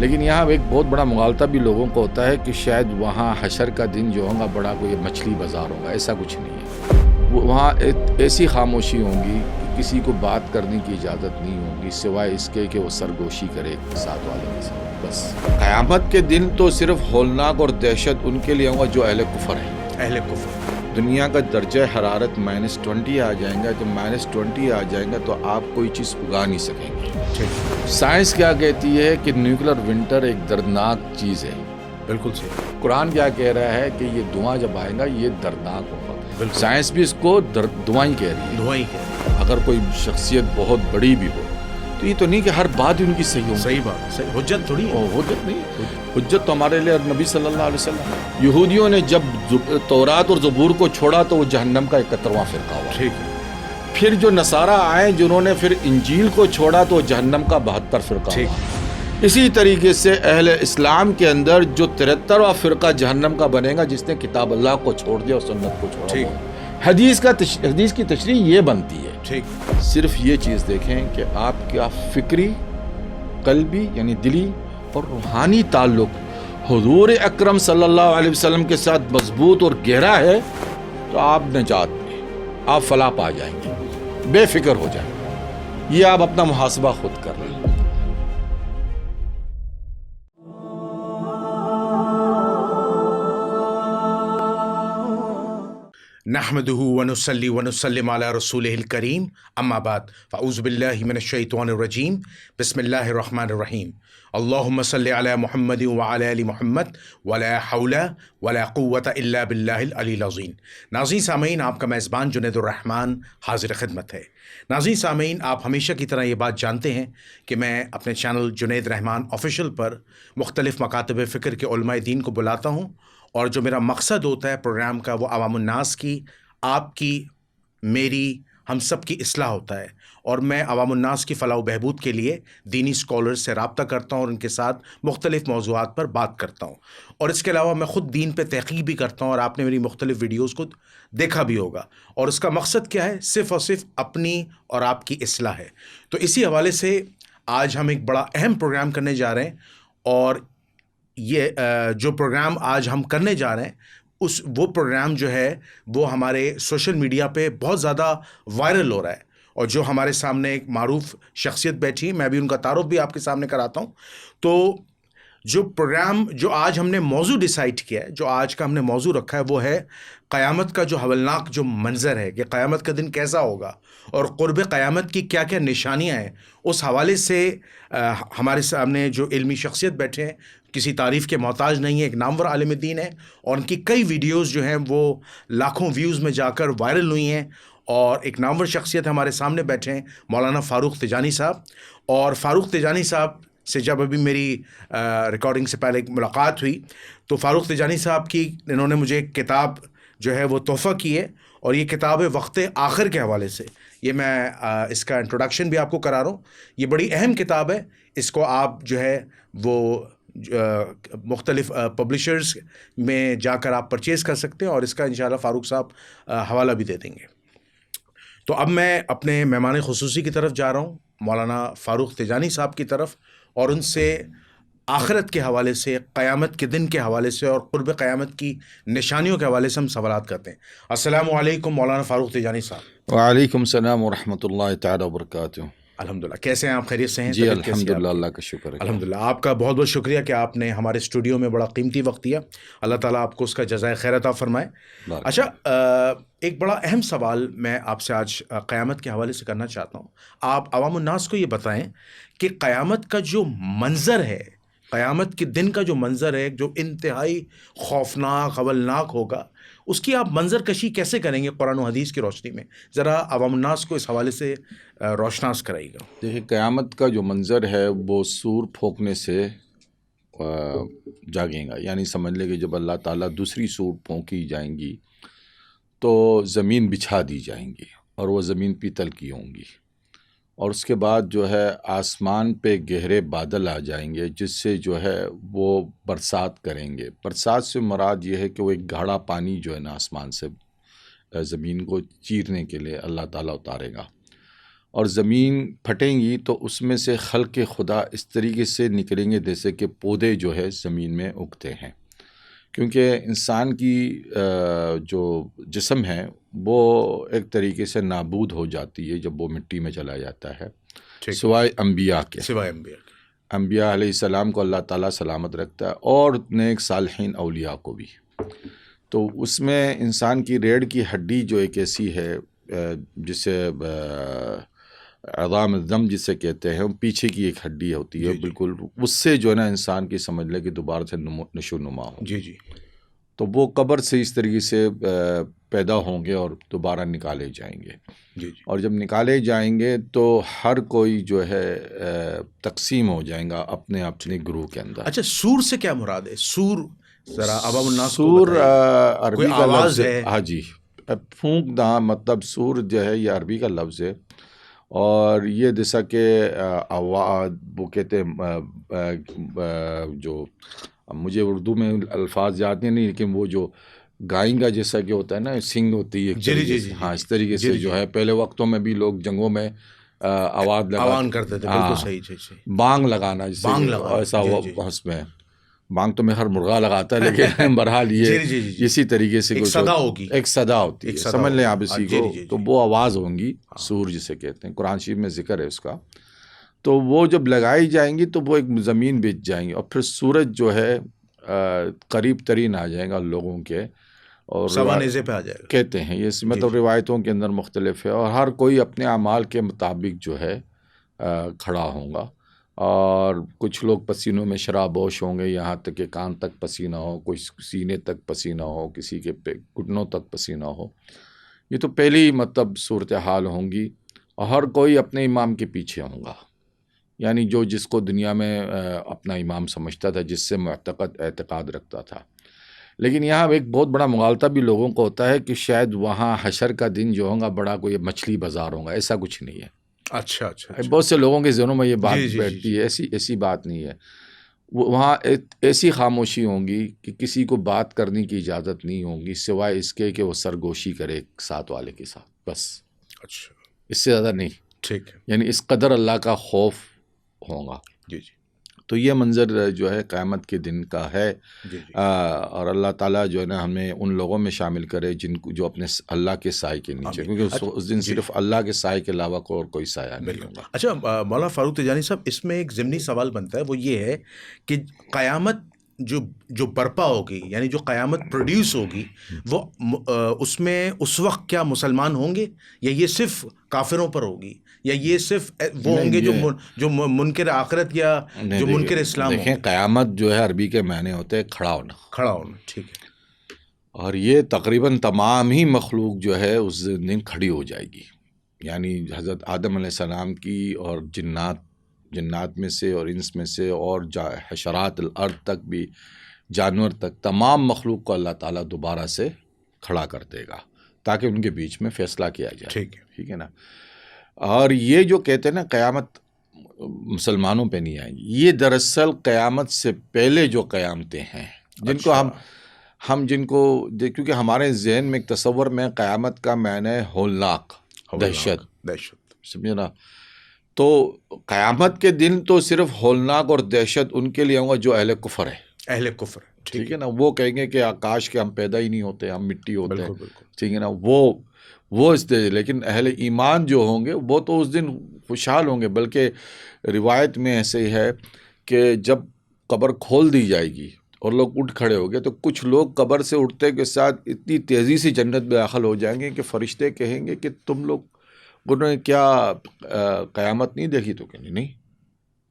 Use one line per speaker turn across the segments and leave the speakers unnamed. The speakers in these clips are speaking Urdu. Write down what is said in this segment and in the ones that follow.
لیکن یہاں ایک بہت بڑا مغالطہ بھی لوگوں کو ہوتا ہے کہ شاید وہاں حشر کا دن جو ہوگا بڑا کوئی مچھلی بازار ہوگا. ایسا کچھ نہیں ہے. وہاں ایسی خاموشی ہوں گی کہ کسی کو بات کرنے کی اجازت نہیں ہوگی سوائے اس کے کہ وہ سرگوشی کرے ساتھ والے کے ساتھ. بس قیامت کے دن تو صرف ہولناک اور دہشت ان کے لیے ہوگا جو اہل کفر ہیں.
اہل کفر.
دنیا کا درجہ حرارت -20 آ جائیں گا تو -20 آ جائیں گا تو آپ کوئی چیز اگا نہیں سکیں گے. سائنس کیا کہتی ہے کہ نیوکلر ونٹر ایک دردناک چیز ہے.
بالکل صحیح.
قرآن کیا کہہ رہا ہے کہ یہ دھواں جب آئے گا یہ دردناک ہوگا. سائنس بھی اس کو دھواں ہی کہہ رہی ہے.
دھواں ہی کہہ رہی ہے.
اگر کوئی شخصیت بہت بڑی بھی ہو تو یہ تو نہیں کہ ہر بات ان کی صحیح ہو.
صحیح بات. صحیح حجت تھوڑی ہے.
حجت نہیں. حجت تو ہمارے لیے نبی صلی اللہ علیہ وسلم. یہودیوں نے جب تورات اور زبور کو چھوڑا تو وہ جہنم کا 71واں فرقہ ہوا.
ٹھیک ہے.
پھر جو نصارہ آئے جنہوں نے پھر انجیل کو چھوڑا تو جہنم کا 72 فرقہ ہوا. اسی طریقے سے اہل اسلام کے اندر جو 73واں فرقہ جہنم کا بنے گا جس نے کتاب اللہ کو چھوڑ دیا اور سنت کو چھوڑا.
ٹھیک.
حدیث کی تشریح یہ بنتی ہے.
ٹھیک.
صرف یہ چیز دیکھیں کہ آپ کا فکری، قلبی یعنی دلی اور روحانی تعلق حضور اکرم صلی اللہ علیہ وسلم کے ساتھ مضبوط اور گہرا ہے تو آپ نجات میں، آپ فلاح پا جائیں گے، بے فکر ہو جائیں گے. یہ آپ اپنا محاسبہ خود کر رہے ہیں.
نحمده ونصلي ونسلم على رسوله الكريم اما بعد فاعوذ بالله من الشيطان الرجيم بسم الله الرحمن الرحيم اللهم صل على محمد وعلى ال محمد ولا حول ولا قوة الا بالله العلي العظيم. ناظرین سامعین، آپ کا میزبان جنید الرحمن حاضر خدمت ہے. ناظرین سامعین، آپ ہمیشہ کی طرح یہ بات جانتے ہیں کہ میں اپنے چینل جنید رحمان آفیشیل پر مختلف مکاتب فکر کے علماء دین کو بلاتا ہوں، اور جو میرا مقصد ہوتا ہے پروگرام کا وہ عوام الناس کی، آپ کی، میری، ہم سب کی اصلاح ہوتا ہے. اور میں عوام الناس کی فلاح و بہبود کے لیے دینی اسکالرز سے رابطہ کرتا ہوں اور ان کے ساتھ مختلف موضوعات پر بات کرتا ہوں. اور اس کے علاوہ میں خود دین پہ تحقیق بھی کرتا ہوں، اور آپ نے میری مختلف ویڈیوز کو دیکھا بھی ہوگا. اور اس کا مقصد کیا ہے؟ صرف اور صرف اپنی اور آپ کی اصلاح ہے. تو اسی حوالے سے آج ہم ایک بڑا اہم پروگرام کرنے جا رہے ہیں، اور یہ جو پروگرام آج ہم کرنے جا رہے ہیں وہ پروگرام جو ہے وہ ہمارے سوشل میڈیا پہ بہت زیادہ وائرل ہو رہا ہے. اور جو ہمارے سامنے ایک معروف شخصیت بیٹھی، میں بھی ان کا تعارف بھی آپ کے سامنے کراتا ہوں. تو جو پروگرام جو آج ہم نے موضوع ڈیسائیڈ کیا ہے، جو آج کا ہم نے موضوع رکھا ہے، وہ ہے قیامت کا جو ہولناک جو منظر ہے کہ قیامت کا دن کیسا ہوگا اور قرب قیامت کی کیا کیا نشانیاں ہیں. اس حوالے سے ہمارے سامنے جو علمی شخصیت بیٹھے ہیں، کسی تعریف کے محتاج نہیں ہے، ایک نامور عالم دین ہے، اور ان کی کئی ویڈیوز جو ہیں وہ لاکھوں ویوز میں جا کر وائرل ہوئی ہیں. اور ایک نامور شخصیت ہمارے سامنے بیٹھے ہیں مولانا فاروق تجانی صاحب. اور فاروق تجانی صاحب سے جب ابھی میری ریکارڈنگ سے پہلے ایک ملاقات ہوئی تو فاروق تجانی صاحب کی انہوں نے مجھے ایک کتاب جو ہے وہ تحفہ کی ہے، اور یہ کتاب ہے وقت آخر کے حوالے سے. یہ میں اس کا انٹروڈکشن بھی آپ کو کرا رہا ہوں. یہ بڑی اہم کتاب ہے، اس کو آپ جو ہے وہ مختلف پبلشرز میں جا کر آپ پرچیز کر سکتے ہیں، اور اس کا انشاءاللہ فاروق صاحب حوالہ بھی دے دیں گے. تو اب میں اپنے مہمان خصوصی کی طرف جا رہا ہوں، مولانا فاروق تجانی صاحب کی طرف، اور ان سے آخرت کے حوالے سے، قیامت کے دن کے حوالے سے اور قرب قیامت کی نشانیوں کے حوالے سے ہم سوالات کرتے ہیں. السلام علیکم مولانا فاروق تجانی صاحب.
وعلیکم السلام ورحمۃ اللہ تعالیٰ وبرکاتہ.
الحمدللہ. کیسے ہیں آپ؟ خیریت سے ہیں؟
جی الحمدللہ، اللہ کا شکر ہے.
الحمدللہ. آپ کا بہت بہت شکریہ کہ آپ نے ہمارے اسٹوڈیو میں بڑا قیمتی وقت دیا. اللہ تعالیٰ آپ کو اس کا جزائے خیر عطا فرمائے. اچھا، ایک بڑا اہم سوال میں آپ سے آج قیامت کے حوالے سے کرنا چاہتا ہوں. آپ عوام الناس کو یہ بتائیں کہ قیامت کا جو منظر ہے، قیامت کے دن کا جو منظر ہے، جو انتہائی خوفناک، ہولناک ہوگا، اس کی آپ منظر کشی کیسے کریں گے قرآن و حدیث کی روشنی میں؟ ذرا عوام الناس کو اس حوالے سے روشناس کرائیے گا.
دیکھیے، قیامت کا جو منظر ہے وہ سور پھونکنے سے جاگیں گا. یعنی سمجھ لیں کہ جب اللہ تعالیٰ دوسری سور پھونکی جائیں گی تو زمین بچھا دی جائیں گی اور وہ زمین پیتل کی ہوں گی، اور اس کے بعد جو ہے آسمان پہ گہرے بادل آ جائیں گے جس سے جو ہے وہ برسات کریں گے. برسات سے مراد یہ ہے کہ وہ ایک گاڑھا پانی جو ہے نا آسمان سے زمین کو چیرنے کے لیے اللہ تعالیٰ اتارے گا. اور زمین پھٹیں گی تو اس میں سے خلق خدا اس طریقے سے نکلیں گے جیسے کہ پودے جو ہے زمین میں اگتے ہیں، کیونکہ انسان کی جو جسم ہے وہ ایک طریقے سے نابود ہو جاتی ہے جب وہ مٹی میں چلا جاتا ہے، سوائے انبیاء کے۔ انبیاء علیہ السلام کو اللہ تعالیٰ سلامت رکھتا ہے، اور نیک صالحین اولیاء کو بھی۔ تو اس میں انسان کی ریڑھ کی ہڈی جو ایک ایسی ہے جسے عظام الضم جسے کہتے ہیں، پیچھے کی ایک ہڈی ہوتی ہے بالکل، اس سے جو ہے نا انسان کی سمجھ لے کہ دوبارہ سے نشو نما ہو، تو وہ قبر سے اس طریقے سے پیدا ہوں گے اور دوبارہ نکالے جائیں گے، اور جب نکالے جائیں گے تو ہر کوئی جو ہے تقسیم ہو جائیں گا اپنے اپنے گروہ کے اندر۔
اچھا، سور سے کیا مراد ہے؟ سور ذرا عوام الناس کو
سور
بتائیے۔
عربی کا لفظ ہے، ہاں جی، پھونک داں مطلب سور جو ہے یہ عربی کا لفظ ہے، اور یہ جیسا کہ وہ کہتے ہیں جو مجھے اردو میں الفاظ یاد نہیں، لیکن وہ جو گائیں کا جیسا کہ ہوتا ہے نا، سنگ ہوتی ہے، ہاں اس طریقے سے جو ہے پہلے وقتوں میں بھی لوگ جنگوں میں آواز
کرتے تھے، بالکل صحیح،
بانگ لگانا، ایسا اس میں بانگ تو میں ہر مرغا لگاتا ہے، لیکن بہرحال یہ اسی طریقے سے ایک صدا ہوتی ہے، سمجھ لیں آپ اسی کو، تو وہ آواز ہوں گی، سور جسے کہتے ہیں، قرآن شریف میں ذکر ہے اس کا۔ تو وہ جب لگائی جائیں گی تو وہ ایک زمین بچ جائیں گی، اور پھر سورج جو ہے قریب ترین آ جائے گا لوگوں کے، اور
سوانیزے پہ آ جائے گا
کہتے ہیں یہ، مطلب روایتوں کے اندر مختلف ہے، اور ہر کوئی اپنے اعمال کے مطابق جو ہے کھڑا ہوگا، اور کچھ لوگ پسینوں میں شرابوش ہوں گے، یہاں تک کہ کان تک پسینہ ہو، کچھ سینے تک پسینہ ہو، کسی کے گھٹنوں تک پسینہ ہو۔ یہ تو پہلی مطلب صورتحال ہوں گی، اور ہر کوئی اپنے امام کے پیچھے ہوں گا، یعنی جو جس کو دنیا میں اپنا امام سمجھتا تھا، جس سے اعتقاد رکھتا تھا۔ لیکن یہاں ایک بہت بڑا مغالطہ بھی لوگوں کو ہوتا ہے کہ شاید وہاں حشر کا دن جو ہوگا بڑا کوئی مچھلی بازار ہوگا، ایسا کچھ نہیں ہے۔
اچھا،
بہت سے لوگوں کے ذہنوں میں یہ بات بیٹھتی ہے، ایسی بات نہیں ہے۔ وہاں ایسی خاموشی ہوں گی کہ کسی کو بات کرنے کی اجازت نہیں ہوگی سوائے اس کے کہ وہ سرگوشی کرے ساتھ والے کے ساتھ، بس،
اچھا،
اس سے زیادہ نہیں،
ٹھیک ہے،
یعنی اس قدر اللہ کا خوف ہوگا۔ تو یہ منظر جو ہے قیامت کے دن کا ہے، اور اللہ تعالیٰ جو ہے نا ہمیں ان لوگوں میں شامل کرے جو اپنے اللہ کے سائے کے نیچے، کیونکہ اس دن صرف اللہ کے سائے کے علاوہ کوئی سایہ نہیں ہوگا۔
اچھا مولانا فاروق تجانی صاحب، اس میں ایک ضمنی سوال بنتا ہے، وہ یہ ہے کہ قیامت جو برپا ہوگی، یعنی جو قیامت پروڈیوس ہوگی، وہ اس میں اس وقت کیا مسلمان ہوں گے، یا یہ صرف کافروں پر ہوگی، یا یہ صرف وہ ہوں گے جو منکر آخرت یا جو منکر اسلام ہوں گے؟
دیکھیں، قیامت جو ہے عربی کے معنی ہوتے ہیں کھڑا ہونا،
ٹھیک ہے،
اور یہ تقریباً تمام ہی مخلوق جو ہے اس دن کھڑی ہو جائے گی، یعنی حضرت آدم علیہ السلام کی، اور جنات میں سے اور انس میں سے، اور حشرات الارض تک بھی، جانور تک، تمام مخلوق کو اللہ تعالیٰ دوبارہ سے کھڑا کر دے گا تاکہ ان کے بیچ میں فیصلہ کیا جائے، ٹھیک ہے نا۔ اور یہ جو کہتے ہیں نا قیامت مسلمانوں پہ نہیں آئے گی، یہ دراصل قیامت سے پہلے جو قیامتیں ہیں، جن کو ہم جن کو کیونکہ ہمارے ذہن میں ایک تصور میں قیامت کا معنی ہے ہولناک، دہشت، سمجھے نا۔ تو قیامت کے دن تو صرف ہولناک اور دہشت ان کے لیے ہوگا جو اہل کفر ہے، ٹھیک ہے نا۔ وہ کہیں گے کہ آکاش کے ہم پیدا ہی نہیں ہوتے، ہم مٹی ہوتے ہیں، ٹھیک ہے نا، وہ اس دن۔ لیکن اہل ایمان جو ہوں گے وہ تو اس دن خوشحال ہوں گے، بلکہ روایت میں ایسے ہی ہے کہ جب قبر کھول دی جائے گی اور لوگ اٹھ کھڑے ہو گئے تو کچھ لوگ قبر سے اٹھتے کے ساتھ اتنی تیزی سے جنت میں داخل ہو جائیں گے کہ فرشتے کہیں گے کہ تم لوگ انہوں نے کیا قیامت نہیں دیکھی؟ تو کہیں نہیں،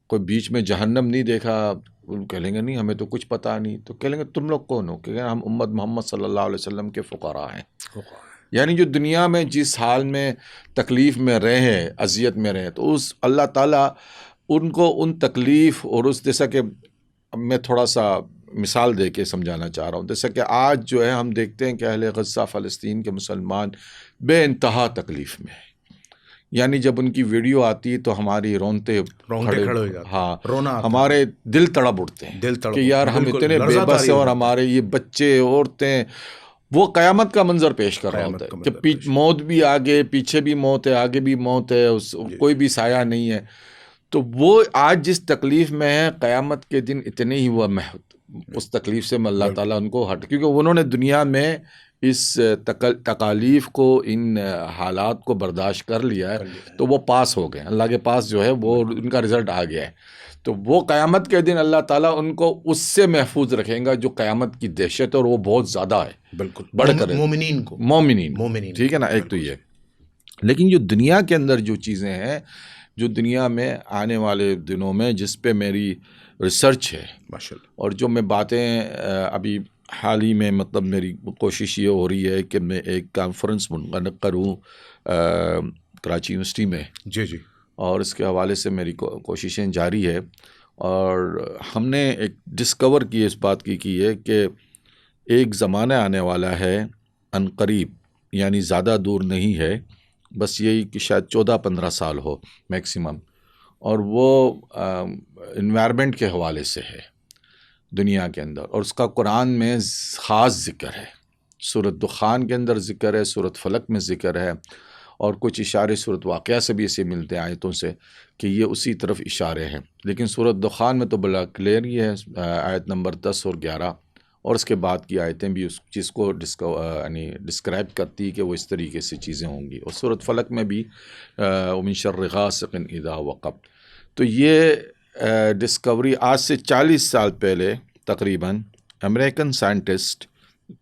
کوئی بیچ میں جہنم نہیں دیکھا؟ کہیں گے نہیں، ہمیں تو کچھ پتہ نہیں۔ تو کہیں گے تم لوگ کون ہو؟ کہ ہم امت محمد صلی اللہ علیہ وسلم کے فقراء ہیں، یعنی جو دنیا میں جس حال میں تکلیف میں رہے ہیں، اذیت میں رہے، تو اس اللہ تعالیٰ ان کو ان تکلیف اور اس، جیسا کہ میں تھوڑا سا مثال دے کے سمجھانا چاہ رہا ہوں، جیسا کہ آج جو ہے ہم دیکھتے ہیں کہ اہل غزہ فلسطین کے مسلمان بے انتہا تکلیف میں ہیں، یعنی جب ان کی ویڈیو آتی ہے تو ہماری رونتے کھڑے ہو جاتے ہیں، ہاں، ہمارے دل تڑپ اٹھتے ہیں کہ یار ہم اتنے بے بس ہیں، اور ہمارے یہ بچے، عورتیں، وہ قیامت کا منظر پیش کر رہا
قیامت
ہوتا
کا
ہے
منظر
کہ موت بھی آگے، پیچھے بھی موت ہے، آگے بھی موت ہے، کوئی بھی سایہ نہیں ہے. تو وہ آج جس تکلیف میں ہے، قیامت کے دن اتنے ہی وہ اس تکلیف سے اللہ تعالیٰ ان کو کیونکہ انہوں نے دنیا میں اس تکالیف کو، ان حالات کو برداشت کر لیا ہے، تو وہ پاس ہو گئے. اللہ کے پاس جو ہے وہ ان کا رزلٹ آ گیا ہے. تو وہ قیامت کے دن اللہ تعالیٰ ان کو اس سے محفوظ رکھیں گا جو قیامت کی دہشت ہے، اور وہ بہت زیادہ ہے.
بالکل
بڑھ کر مومنین ٹھیک ہے نا. ایک تو یہ، لیکن جو دنیا کے اندر جو چیزیں ہیں، جو دنیا میں آنے والے دنوں میں جس پہ میری ریسرچ ہے اور جو میں باتیں ابھی حال ہی میں، مطلب میری کوشش یہ ہو رہی ہے کہ میں ایک کانفرنس منعقد کروں کراچی یونیورسٹی میں.
جی.
اور اس کے حوالے سے میری کوششیں جاری ہے. اور ہم نے ایک ڈسکور کی اس بات کی ہے کہ ایک زمانہ آنے والا ہے ان قریب، یعنی زیادہ دور نہیں ہے، بس یہی کہ شاید 14-15 سال ہو میکسیمم، اور وہ انوائرمنٹ کے حوالے سے ہے دنیا کے اندر. اور اس کا قرآن میں خاص ذکر ہے. سورۃ دخان کے اندر ذکر ہے، سورۃ فلق میں ذکر ہے، اور کچھ اشارے سورۃ واقعہ سے بھی اسے ملتے ہیں آیتوں سے کہ یہ اسی طرف اشارے ہیں. لیکن سورۃ دخان میں تو بلا کلیئر ہی ہے، آیت نمبر 10 اور 11، اور اس کے بعد کی آیتیں بھی اس چیز کو یعنی ڈسکرائب کرتی کہ وہ اس طریقے سے چیزیں ہوں گی. اور سورۃ فلق میں بھی ومن شر غاسق اذا وقب. تو یہ ڈسکوری آج سے 40 سال پہلے تقریباً American scientist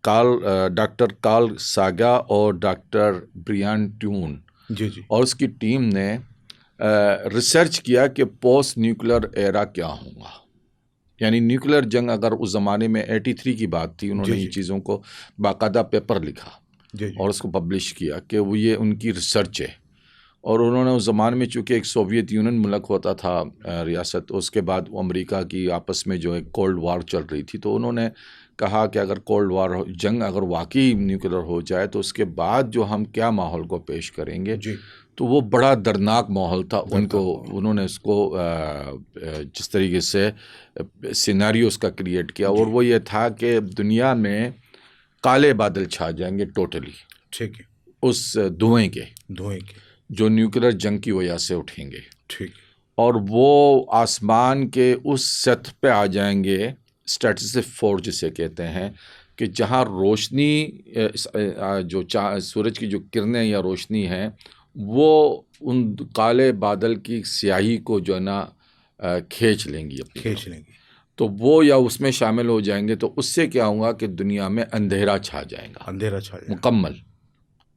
doctor Carl Sagan اور ڈاکٹر برائن ٹیون اور اس کی ٹیم نے ریسرچ کیا کہ پوسٹ نیوکلر ایرا کیا ہوگا. یعنی نیوکلر جنگ اگر اس زمانے میں 83 کی بات تھی، انہوں نے ان چیزوں کو باقاعدہ پیپر لکھا اور اس کو پبلش کیا کہ وہ یہ ان کی ریسرچ ہے. اور انہوں نے اس زمانے میں چونکہ ایک سوویت یونین ملک ہوتا تھا ریاست، اس کے بعد امریکہ کی آپس میں جو ایک کولڈ وار چل رہی تھی، تو انہوں نے کہا کہ اگر کولڈ وار جنگ اگر واقعی نیوکلر ہو جائے تو اس کے بعد جو ہم کیا ماحول کو پیش کریں گے. تو وہ بڑا دردناک ماحول تھا. انہوں نے اس کو جس طریقے سے سیناریو اس کا کریٹ کیا، اور وہ یہ تھا کہ دنیا میں کالے بادل چھا جائیں گے ٹوٹلی،
ٹھیک ہے،
اس دھوئیں کے جو نیوکلر جنگ کی وجہ سے اٹھیں گے.
ٹھیک. اور
وہ آسمان کے اس سطح پہ آ جائیں گے، اسٹریٹوسفیئر 4 جسے کہتے ہیں، کہ جہاں روشنی جو سورج کی جو کرنیں یا روشنی ہیں وہ ان کالے بادل کی سیاہی کو جو ہے نا کھینچ لیں گی. تو وہ یا اس میں شامل ہو جائیں گے. تو اس سے کیا ہوگا کہ دنیا میں اندھیرا چھا جائے گا، مکمل.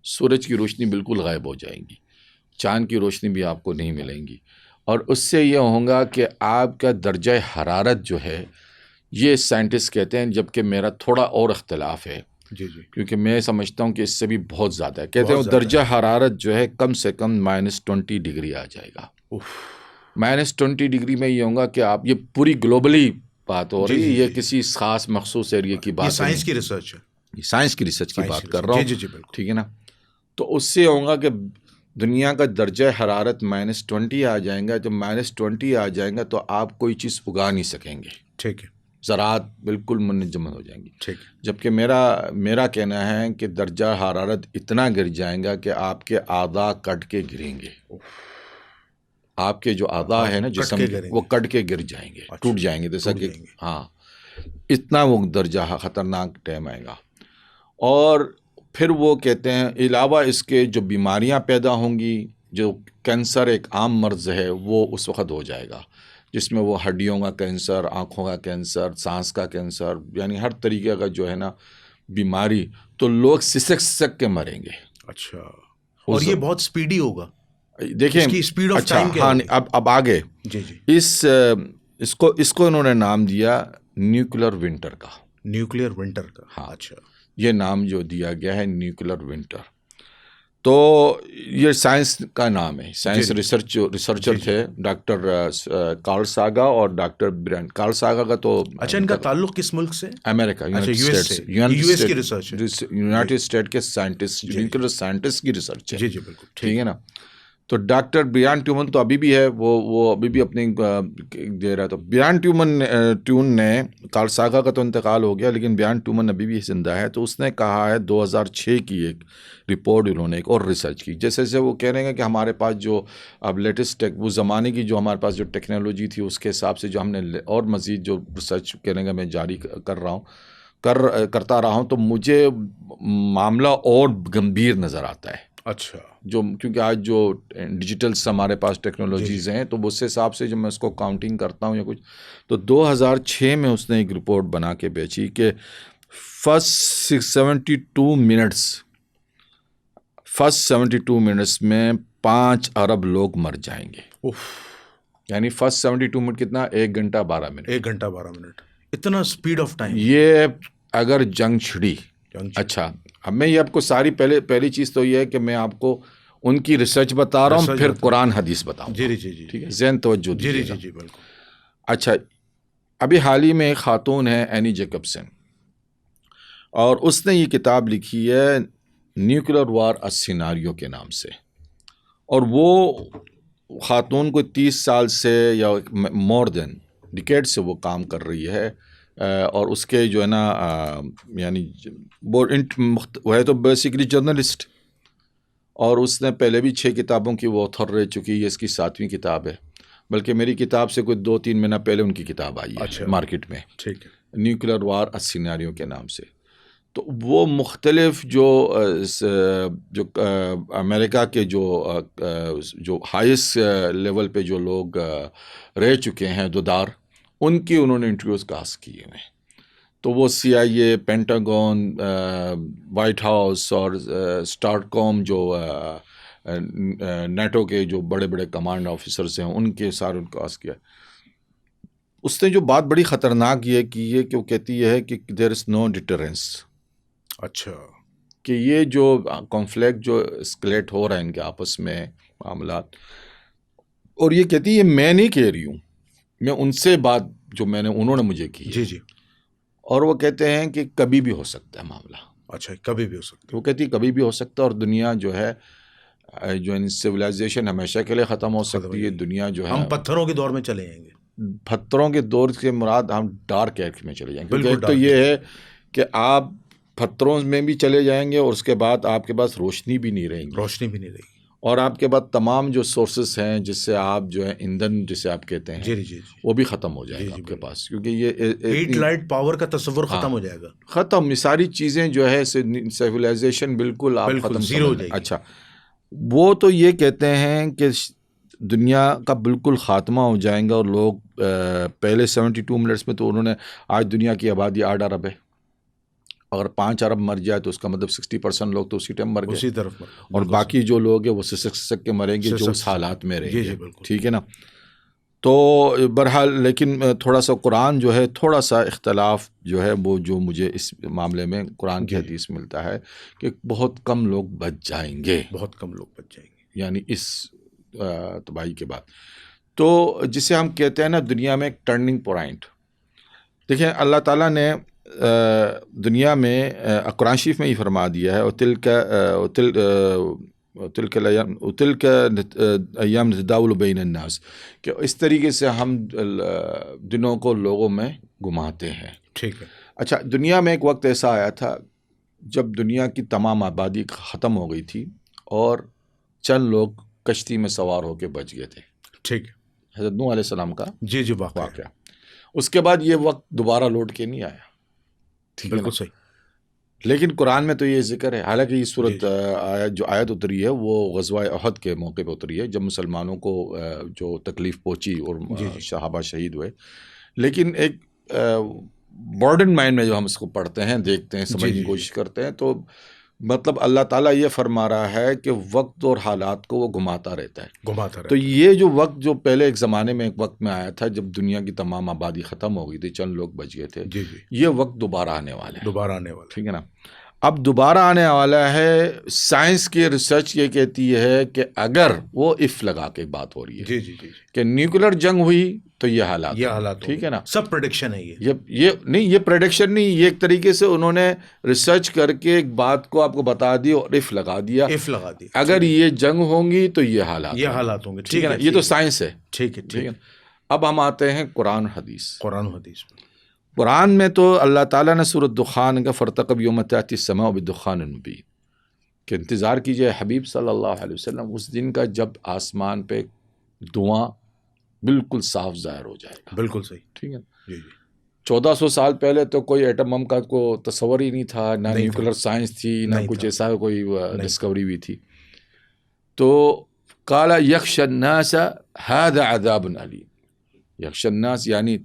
سورج کی روشنی بالکل غائب ہو جائے گی، چاند کی روشنی بھی آپ کو نہیں ملیں گی. اور اس سے یہ ہوگا کہ آپ کا درجہ حرارت جو ہے، یہ سائنٹسٹ کہتے ہیں، جبکہ میرا تھوڑا اور اختلاف ہے، کیونکہ میں سمجھتا ہوں کہ اس سے بھی بہت زیادہ ہے. کہتے ہیں درجہ حرارت جو ہے کم سے کم -20 ڈگری آ جائے گا. -20 ڈگری میں یہ ہوگا کہ آپ، یہ پوری گلوبلی بات ہو رہی ہے، یہ کسی خاص مخصوص ایریے کی بات نہیں،
سائنس کی ریسرچ ہے،
سائنس کی ریسرچ کی بات کر رہا ہوں. ٹھیک ہے نا. تو اس سے ہوگا کہ دنیا کا درجہ حرارت -20 آ جائیں گا. جب -20 آ جائیں گا تو آپ کوئی چیز اگا نہیں سکیں گے.
ٹھیک ہے.
زراعت بالکل منجمد ہو جائیں گی.
ٹھیک.
جبکہ میرا کہنا ہے کہ درجہ حرارت اتنا گر جائیں گا کہ آپ کے اعضاء کٹ کے گریں گے. آپ کے جو اعضاء ہیں نا جسم، وہ کٹ کے گر جائیں گے، ٹوٹ جائیں گے، جیسا کہ ہاں، اتنا وہ درجہ خطرناک ٹائم آئے گا. اور پھر وہ کہتے ہیں علاوہ اس کے جو بیماریاں پیدا ہوں گی، جو کینسر ایک عام مرض ہے وہ اس وقت ہو جائے گا، جس میں وہ ہڈیوں کا کینسر، آنکھوں کا کینسر، سانس کا کینسر، یعنی ہر طریقے کا جو ہے نا بیماری. تو لوگ سسک کے مریں گے.
اچھا. اور یہ بہت سپیڈی ہوگا.
دیکھیں
اس کی سپیڈ آف ٹائم کیا ہے؟
اب آگے اس کو انہوں نے نام دیا نیوکلر ونٹر کا.
نیوکلیر ونٹر کا.
ہاں.
اچھا.
یہ نام جو دیا گیا ہے نیوکلر ونٹر. تو یہ سائنس کا نام ہے. سائنس ریسرچر تھے ڈاکٹر کارل ساگا اور ڈاکٹر برائن. کارل ساگا کا تو
اچھا، ان کا تعلق کس ملک سے؟
امریکہ، یونائٹڈ اسٹیٹ کے سائنٹسٹ، نیوکلر سائنٹسٹ کی ریسرچ ہے.
جی بالکل.
ٹھیک ہے نا. تو ڈاکٹر بریان ٹیومن تو ابھی بھی ہے، وہ ابھی بھی اپنی دے رہا ہے. تو بریان ٹیون نے کارل ساگا کا تو انتقال ہو گیا، لیکن بریان ٹیومن ابھی بھی زندہ ہے. تو اس نے کہا ہے 2006 کی ایک رپورٹ انہوں نے ایک اور ریسرچ کی، جیسے وہ کہہ رہے ہیں کہ ہمارے پاس جو اب لیٹسٹ وہ زمانے کی جو ہمارے پاس جو ٹیکنالوجی تھی اس کے حساب سے جو ہم نے اور مزید جو ریسرچ کہنے کا میں جاری کرتا رہا ہوں، تو مجھے معاملہ اور گمبھیر نظر آتا ہے.
اچھا.
کیونکہ آج جو ڈیجیٹلس ہمارے پاس ٹیکنالوجیز ہیں، تو اس حساب سے جو میں اس کو کاؤنٹنگ کرتا ہوں یا کچھ، تو 2006 میں اس نے ایک رپورٹ بنا کے بیچی کہ فرسٹ 72 منٹس میں 5 ارب لوگ مر جائیں گے. یعنی فرسٹ 72 منٹ کتنا؟ 1 گھنٹہ 12 منٹ.
1 گھنٹہ 12 منٹ، اتنا اسپیڈ آف ٹائم.
یہ اگر جنگ چھڑی. اچھا، اب میں یہ آپ کو ساری پہلی چیز تو یہ ہے کہ میں آپ کو ان کی ریسرچ بتا رہا ہوں، پھر قرآن حدیث بتاؤں.
جی.
ٹھیک ہے، ذہن توجہ دیجیے.
جی بالکل.
اچھا، ابھی حال ہی میں ایک خاتون ہے اینی جیکبسن، اور اس نے یہ کتاب لکھی ہے نیوکلر وار اے سیناریو کے نام سے. اور وہ خاتون کو 30 سال سے یا مور دین ڈیکیڈ سے وہ کام کر رہی ہے، اور اس کے جو ہے نا یعنی وہ ہے تو بیسیکلی جرنلسٹ، اور اس نے پہلے بھی 6 کتابوں کی وہ آتھر رہ چکی ہے. اس کی 7ویں کتاب ہے، بلکہ میری کتاب سے کوئی 2-3 مہینہ پہلے ان کی کتاب آئی ہے مارکیٹ میں.
ٹھیک ہے.
نیوکلر وار اے سیناریو کے نام سے. تو وہ مختلف جو امریکہ کے جو ہائیسٹ لیول پہ جو لوگ رہ چکے ہیں دودار، ان کی انہوں نے انٹرویوز کاسٹ کیے ہیں. تو وہ CIA، پینٹاگون، وائٹ ہاؤس اور اسٹارٹ کام جو نیٹو کے جو بڑے بڑے کمانڈ آفیسرس ہیں، ان کے سارے ان کو کاسٹ کیا. اس نے جو بات بڑی خطرناک یہ کی ہے کہ وہ کہتی ہے کہ دیر از نو ڈیٹرنس.
اچھا.
کہ یہ جو کانفلکٹ جو اسکلیٹ ہو رہا ہے ان کے آپس میں معاملات، اور یہ کہتی ہے میں نہیں کہہ رہی ہوں، میں ان سے بات جو انہوں نے مجھے کی.
جی.
اور وہ کہتے ہیں کہ کبھی بھی ہو سکتا ہے معاملہ.
اچھا، کبھی بھی ہو سکتا ہے.
وہ کہتی ہے کبھی بھی ہو سکتا ہے، اور دنیا جو ہے سویلائزیشن ہمیشہ کے لیے ختم ہو سکتی ہے. دنیا جو ہے
ہم پتھروں کے دور میں چلے جائیں گے.
پتھروں کے دور سے مراد ہم ڈارک ایج میں چلے جائیں گے. کیونکہ ایک تو یہ ہے کہ آپ پتھروں میں بھی چلے جائیں گے، اور اس کے بعد آپ کے پاس روشنی بھی نہیں رہے گی. اور آپ کے بعد تمام جو سورسز ہیں جس سے آپ جو ہے ایندھن جسے آپ کہتے ہیں،
جی.
وہ بھی ختم ہو جائے گا آپ کے پاس. کیونکہ یہ
ہیٹ لائٹ پاور کا تصور ختم ہو جائے گا.
ختم. یہ ساری چیزیں جو ہے سیویلائزیشن بالکل آپ ختم
زیرو ہو جائے گی.
اچھا، وہ تو یہ کہتے ہیں کہ دنیا کا بالکل خاتمہ ہو جائیں گا، اور لوگ پہلے 72 منٹس میں تو انہوں نے، آج دنیا کی آبادی 8 ارب ہے، اگر 5 ارب مر جائے تو اس کا مطلب 60% لوگ تو اسی ٹائم مر گئے،
اسی طرف
اور باقی جو لوگ ہیں وہ سسک کے مریں گے جو اس حالات میں رہیں گے. ٹھیک ہے نا. تو بہرحال لیکن تھوڑا سا قرآن جو ہے، تھوڑا سا اختلاف جو ہے وہ جو مجھے اس معاملے میں قرآن کی حدیث ملتا ہے کہ بہت کم لوگ بچ جائیں گے. یعنی اس تباہی کے بعد. تو جسے ہم کہتے ہیں نا دنیا میں ایک ٹرننگ پوائنٹ. دیکھیں اللہ تعالیٰ نے دنیا میں قرآن شریف میں ہی فرما دیا ہے، تلک ایام نداول بین الناس، کہ اس طریقے سے ہم دنوں کو لوگوں میں گھماتے ہیں.
ٹھیک ہے.
اچھا، دنیا میں ایک وقت ایسا آیا تھا جب دنیا کی تمام آبادی ختم ہو گئی تھی، اور چند لوگ کشتی میں سوار ہو کے بچ گئے تھے.
ٹھیک.
حضرت نوح علیہ السلام کا
جی
واقعہ. اس کے بعد یہ وقت دوبارہ لوٹ کے نہیں آیا.
بالکل صحیح.
لیکن قرآن میں تو یہ ذکر ہے، حالانکہ یہ صورت جو آیت اتری ہے وہ غزوہ احد کے موقع پہ اتری ہے، جب مسلمانوں کو جو تکلیف پہنچی اور صحابہ شہید ہوئے. لیکن ایک ماڈرن مائنڈ میں جو ہم اس کو پڑھتے ہیں، دیکھتے ہیں، سمجھنے کی کوشش کرتے ہیں، تو مطلب اللہ تعالیٰ یہ فرما رہا ہے کہ وقت اور حالات کو وہ گھماتا رہتا ہے. تو یہ جو وقت جو پہلے ایک زمانے میں ایک وقت میں آیا تھا جب دنیا کی تمام آبادی ختم ہو گئی تھی، چند لوگ بچ گئے تھے، یہ وقت دوبارہ آنے والا ہے. ٹھیک ہے نا. اب دوبارہ آنے والا ہے. سائنس کی ریسرچ یہ کہتی ہے کہ اگر وہ اف لگا کے بات ہو رہی ہے کہ نیوکلر جنگ ہوئی تو یہ حالات
یہ حالات
ٹھیک ہے نا.
سب پریڈکشن ہے
یہ نہیں، یہ پریڈکشن نہیں، یہ ایک طریقے سے انہوں نے ریسرچ کر کے ایک بات کو آپ کو بتا دی اور اف لگا دیا. اگر یہ جنگ ہوں گی تو یہ حالات
ہوں گے.
ٹھیک ہے نا. یہ تو سائنس ہے.
ٹھیک ہے.
اب ہم آتے ہیں قرآن حدیث.
قرآن
میں تو اللہ تعالیٰ نے سورۃ دخان کا فرتقب یوم تأتی السماء بدخان مبین کہ انتظار کیجئے حبیب صلی اللہ علیہ وسلم اس دن کا جب آسمان پہ دھواں بالکل صاف ظاہر ہو جائے گا.
بالکل صحیح.
ٹھیک ہے.
جی
1400 سال پہلے تو کوئی ایٹم بم کا کو تصور ہی نہیں تھا، نہ نیوکلر سائنس تھی، نہ کچھ ایسا کوئی ڈسکوری ہوئی تھی. تو قال یخشى الناس هذا عذاب علیم. یخشى الناس یعنی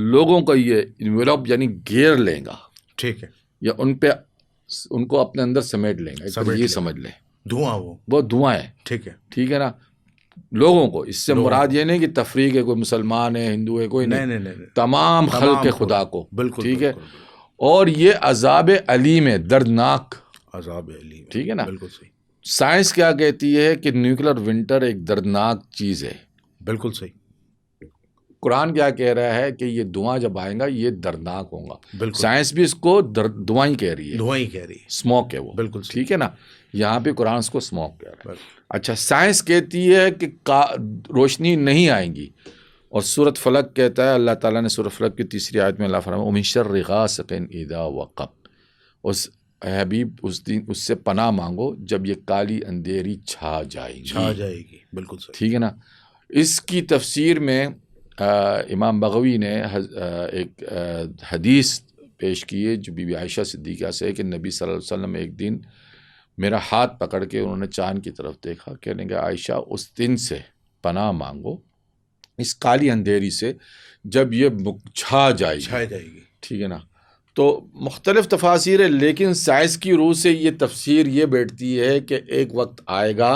لوگوں کو یہ انویلپ یعنی گھیر لیں گا.
ٹھیک ہے.
یا ان کو اپنے اندر سمیٹ لیں گا. یہ سمجھ لیں
دھواں،
وہ دھواں ہے. ٹھیک ہے نا. لوگوں کو اس سے مراد یہ نہیں کہ تفریق ہے، کوئی مسلمان ہے، ہندو ہے، کوئی نہیں. تمام خلق خدا کو.
بالکل
ٹھیک ہے. اور یہ عذاب علیم ہے، دردناک
عذاب علیم.
ٹھیک ہے نا.
بالکل صحیح.
سائنس کیا کہتی ہے کہ نیوکلر ونٹر ایک دردناک چیز ہے.
بالکل صحیح.
قرآن کیا کہہ رہا ہے کہ یہ دھواں جب آئے گا یہ دردناک ہوگا.
بالکل.
سائنس بھی اس کو دھواں ہی کہہ رہی ہے. اسموک ہے وہ. بالکل. ٹھیک ہے نا. یہاں پہ قرآن اس کو اسموک کہہ رہا ہے. اچھا سائنس کہتی ہے کہ روشنی نہیں آئیں گی، اور سورۃ فلق کہتا ہے، اللہ تعالیٰ نے سورۃ فلق کی 3 آیت میں اللہ فرمایا وَمِن شَرِّ غَاسِقٍ إِذَا وَقَبَ. اس حبیب اس دن اس سے پناہ مانگو جب یہ کالی اندھیری چھا جائے گی. بالکل صحیح. ٹھیک ہے نا. اس کی تفسیر میں امام بغوی نے ایک حدیث پیش کی ہے جو بی بی عائشہ صدیقہ سے ہے کہ نبی صلی اللہ علیہ وسلم ایک دن میرا ہاتھ پکڑ کے انہوں نے چاند کی طرف دیکھا، کہنے کہ عائشہ اس دن سے پناہ مانگو اس کالی اندھیری سے جب یہ چھا جائے گی. ٹھیک ہے نا. تو مختلف تفاسیر ہے، لیکن سائنس کی روح سے یہ تفسیر یہ بیٹھتی ہے کہ ایک وقت آئے گا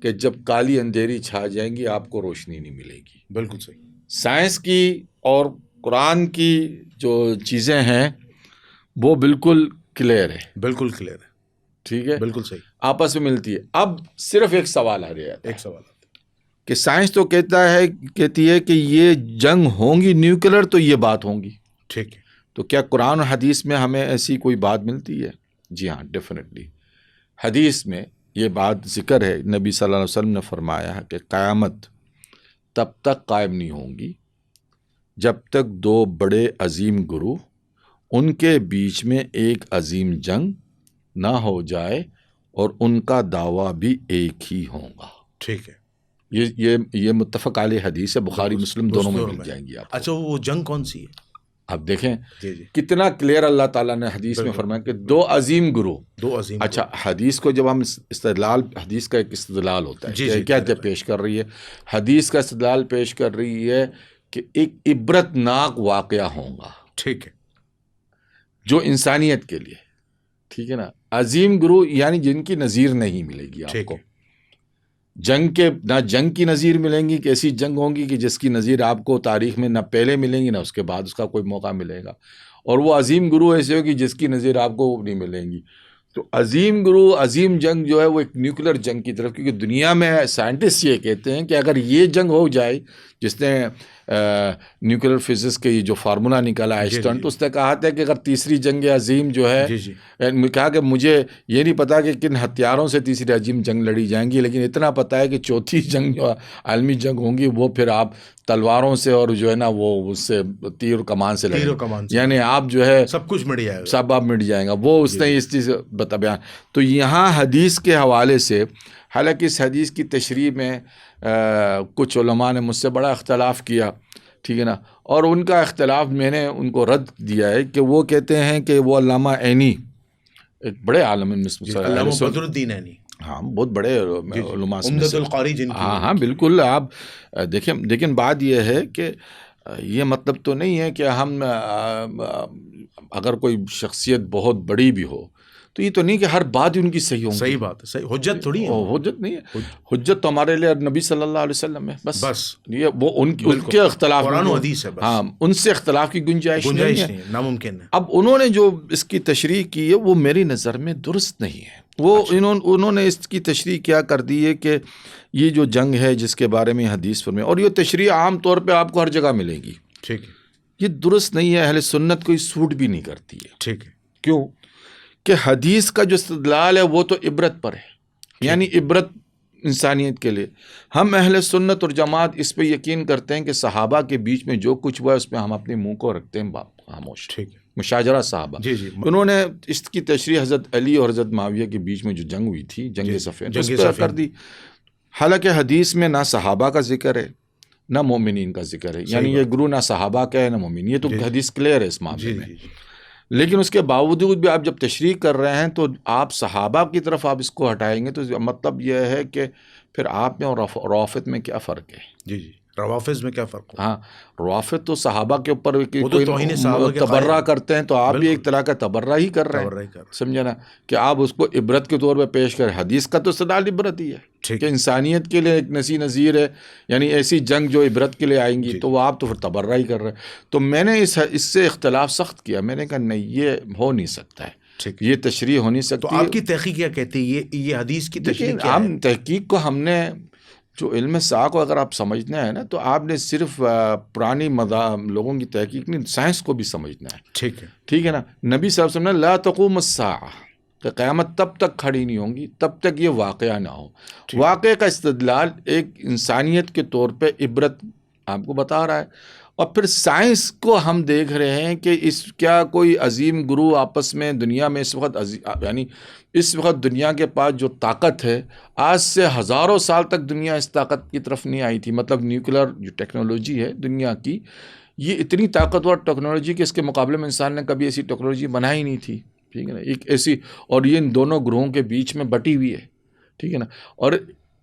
کہ جب کالی اندھیری چھا جائیں گی آپ کو روشنی نہیں ملے گی.
بالکل صحیح.
سائنس کی اور قرآن کی جو چیزیں ہیں وہ بالکل کلیئر ہے.
بالکل کلیئر ہے.
ٹھیک ہے.
بالکل صحیح.
آپس میں ملتی ہے. اب صرف ایک سوال آ رہا ہے.
ایک سوال
کہ سائنس تو کہتی ہے کہ یہ جنگ ہوں گی نیوکلر تو یہ بات ہوں گی.
ٹھیک ہے.
تو کیا قرآن و حدیث میں ہمیں ایسی کوئی بات ملتی ہے؟ جی ہاں، ڈیفینیٹلی. حدیث میں یہ بات ذکر ہے، نبی صلی اللہ علیہ وسلم نے فرمایا ہے کہ قیامت تب تک قائم نہیں ہوں گی جب تک 2 بڑے عظیم گروہ ان کے بیچ میں ایک عظیم جنگ نہ ہو جائے اور ان کا دعویٰ بھی ایک ہی ہوگا.
ٹھیک ہے.
یہ متفق علیہ حدیث ہے، بخاری مسلم دونوں میں مل جائیں گی آپ.
اچھا وہ جنگ کون سی ہے؟
اب دیکھیں کتنا کلیئر اللہ تعالیٰ نے حدیث میں فرمایا کہ 2 عظیم گروہ. اچھا حدیث کو جب ہم استدلال، حدیث کا ایک استدلال ہوتا ہے کیا پیش کر رہی ہے؟ حدیث کا استدلال پیش کر رہی ہے کہ ایک عبرت ناک واقعہ ہوگا.
ٹھیک ہے.
جو انسانیت کے لیے. ٹھیک ہے نا. عظیم گروہ یعنی جن کی نظیر نہیں ملے گی آپ کو. نہ جنگ کی نظیر ملیں گی کہ ایسی جنگ ہوں گی کہ جس کی نظیر آپ کو تاریخ میں نہ پہلے ملیں گی نہ اس کے بعد اس کا کوئی موقع ملے گا. اور وہ عظیم گروہ ایسے ہوگی جس کی نظیر آپ کو نہیں ملیں گی. تو عظیم گروہ، عظیم جنگ جو ہے وہ ایک نیوکلر جنگ کی طرف، کیونکہ دنیا میں سائنٹسٹ یہ کہتے ہیں کہ اگر یہ جنگ ہو جائے، جس نے نیوکلر فزکس کے یہ جو فارمولا نکالا آئنسٹائن، تو اس نے کہا تھا کہ اگر تیسری جنگ عظیم جو ہے، کہا کہ مجھے یہ نہیں پتا کہ کن ہتھیاروں سے تیسری عظیم جنگ لڑی جائیں گی، لیکن اتنا پتا ہے کہ چوتھی جنگ جو عالمی جنگ ہوں گی وہ پھر آپ تلواروں سے اور جو ہے نا وہ اس سے تیر و کمان سے لڑیں، یعنی آپ جو ہے
سب کچھ مٹ جائے گا،
سب آپ مٹ جائیں گا. وہ اس نے اس چیز بتا بیان. تو یہاں حدیث کے حوالے سے، حالانکہ اس حدیث کی تشریح میں کچھ علماء نے مجھ سے بڑا اختلاف کیا. ٹھیک ہے نا. اور ان کا اختلاف میں نے ان کو رد دیا ہے کہ وہ کہتے ہیں کہ وہ علامہ عینی ایک بڑے عالم،
علامہ بدر الدین عینی،
ہاں بہت بڑے علماء،
عمدۃ القاری جن کی.
ہاں بالکل. آپ دیکھیں، لیکن بات یہ ہے کہ یہ مطلب تو نہیں ہے کہ ہم اگر کوئی شخصیت بہت بڑی بھی ہو تو یہ تو نہیں کہ ہر بات ان کی صحیح ہو.
صحیح بات ہے. صحیح حجت تھوڑی ہے.
حجت نہیں ہے. حجت تو ہمارے لیے نبی صلی اللہ علیہ وسلم ہے بس. یہ وہ ان کے اختلاف،
قرآن و حدیث ہے.
ہاں ان سے اختلاف کی گنجائش نہیں ہے،
ناممکن ہے.
اب انہوں نے جو اس کی تشریح کی ہے وہ میری نظر میں درست نہیں ہے. وہ انہوں نے اس کی تشریح کیا کر دی ہے کہ یہ جو جنگ ہے جس کے بارے میں حدیث فرمائے، اور یہ تشریح عام طور پہ آپ کو ہر جگہ ملے گی،
ٹھیک ہے،
یہ درست نہیں ہے، اہل سنت کو یہ سوٹ بھی نہیں کرتی ہے۔
ٹھیک ہے،
کیوں؟ کہ حدیث کا جو استدلال ہے وہ تو عبرت پر ہے، یعنی عبرت انسانیت کے لیے۔ ہم اہل سنت اور جماعت اس پہ یقین کرتے ہیں کہ صحابہ کے بیچ میں جو کچھ ہوا ہے اس پہ ہم اپنے منہ کو رکھتے ہیں خاموش،
ٹھیک ہے،
مشاجرہ صحابہ۔
جی جی،
انہوں نے اس کی تشریح حضرت علی اور حضرت معاویہ کے بیچ میں جو جنگ ہوئی تھی، جنگ صفین، اس پہ کر دی۔ حالانکہ حدیث میں نہ صحابہ کا ذکر ہے نہ مومنین کا ذکر ہے، یعنی یہ گروہ نہ صحابہ کا ہے نہ مومنین، یہ تو حدیث کلیئر ہے اس معاملے میں۔ لیکن اس کے باوجود بھی آپ جب تشریح کر رہے ہیں تو آپ صحابہ کی طرف آپ اس کو ہٹائیں گے، تو مطلب یہ ہے کہ پھر آپ میں اور روافض میں کیا فرق ہے؟
جی جی، روافض میں کیا فرق ہے؟
ہاں، روافض تو صحابہ کے اوپر
توہین صحابہ کے
تبرہ کرتے ہیں، تو آپ بھی ایک طرح کا تبرہ ہی کر رہے ہیں، سمجھے نا، کہ آپ اس کو عبرت کے طور پہ پیش کریں۔ حدیث کا تو استدلال عبرت ہی ہے کہ انسانیت کے لیے ایک نسی نظیر ہے، یعنی ایسی جنگ جو عبرت کے لیے آئیں گی، تو وہ آپ تو پھر تبرہ ہی کر رہے ہیں۔ تو میں نے اس سے اختلاف سخت کیا، میں نے کہا نہیں، یہ ہو نہیں سکتا ہے، یہ تشریح ہو نہیں سکتی۔
تو آپ کی تحقیق کیا کہتی ہے؟ یہ حدیث کی تشریح کیا ہے؟
ہم تحقیق کو ہم نے جو علم ساق کو اگر آپ سمجھنا ہے نا، تو آپ نے صرف پرانی لوگوں کی تحقیق نہیں، سائنس کو بھی سمجھنا ہے۔ ٹھیک ہے نا۔ نبی صلی اللہ علیہ وسلم نے لا تقوم الساعہ، کہ قیامت تب تک کھڑی نہیں ہوں گی تب تک یہ واقعہ نہ ہو۔ واقعے کا استدلال ایک انسانیت کے طور پہ عبرت آپ کو بتا رہا ہے، اور پھر سائنس کو ہم دیکھ رہے ہیں کہ کیا کوئی عظیم گروہ آپس میں دنیا میں اس وقت یعنی اس وقت دنیا کے پاس جو طاقت ہے، آج سے ہزاروں سال تک دنیا اس طاقت کی طرف نہیں آئی تھی، مطلب نیوکلر جو ٹیکنالوجی ہے دنیا کی، یہ اتنی طاقتور ٹیکنالوجی کہ اس کے مقابلے میں انسان نے کبھی ایسی ٹیکنالوجی بنائی نہیں تھی، ٹھیک ہے نا، ایک ایسی، اور یہ ان دونوں گروہوں کے بیچ میں بٹی ہوئی ہے، ٹھیک ہے نا۔ اور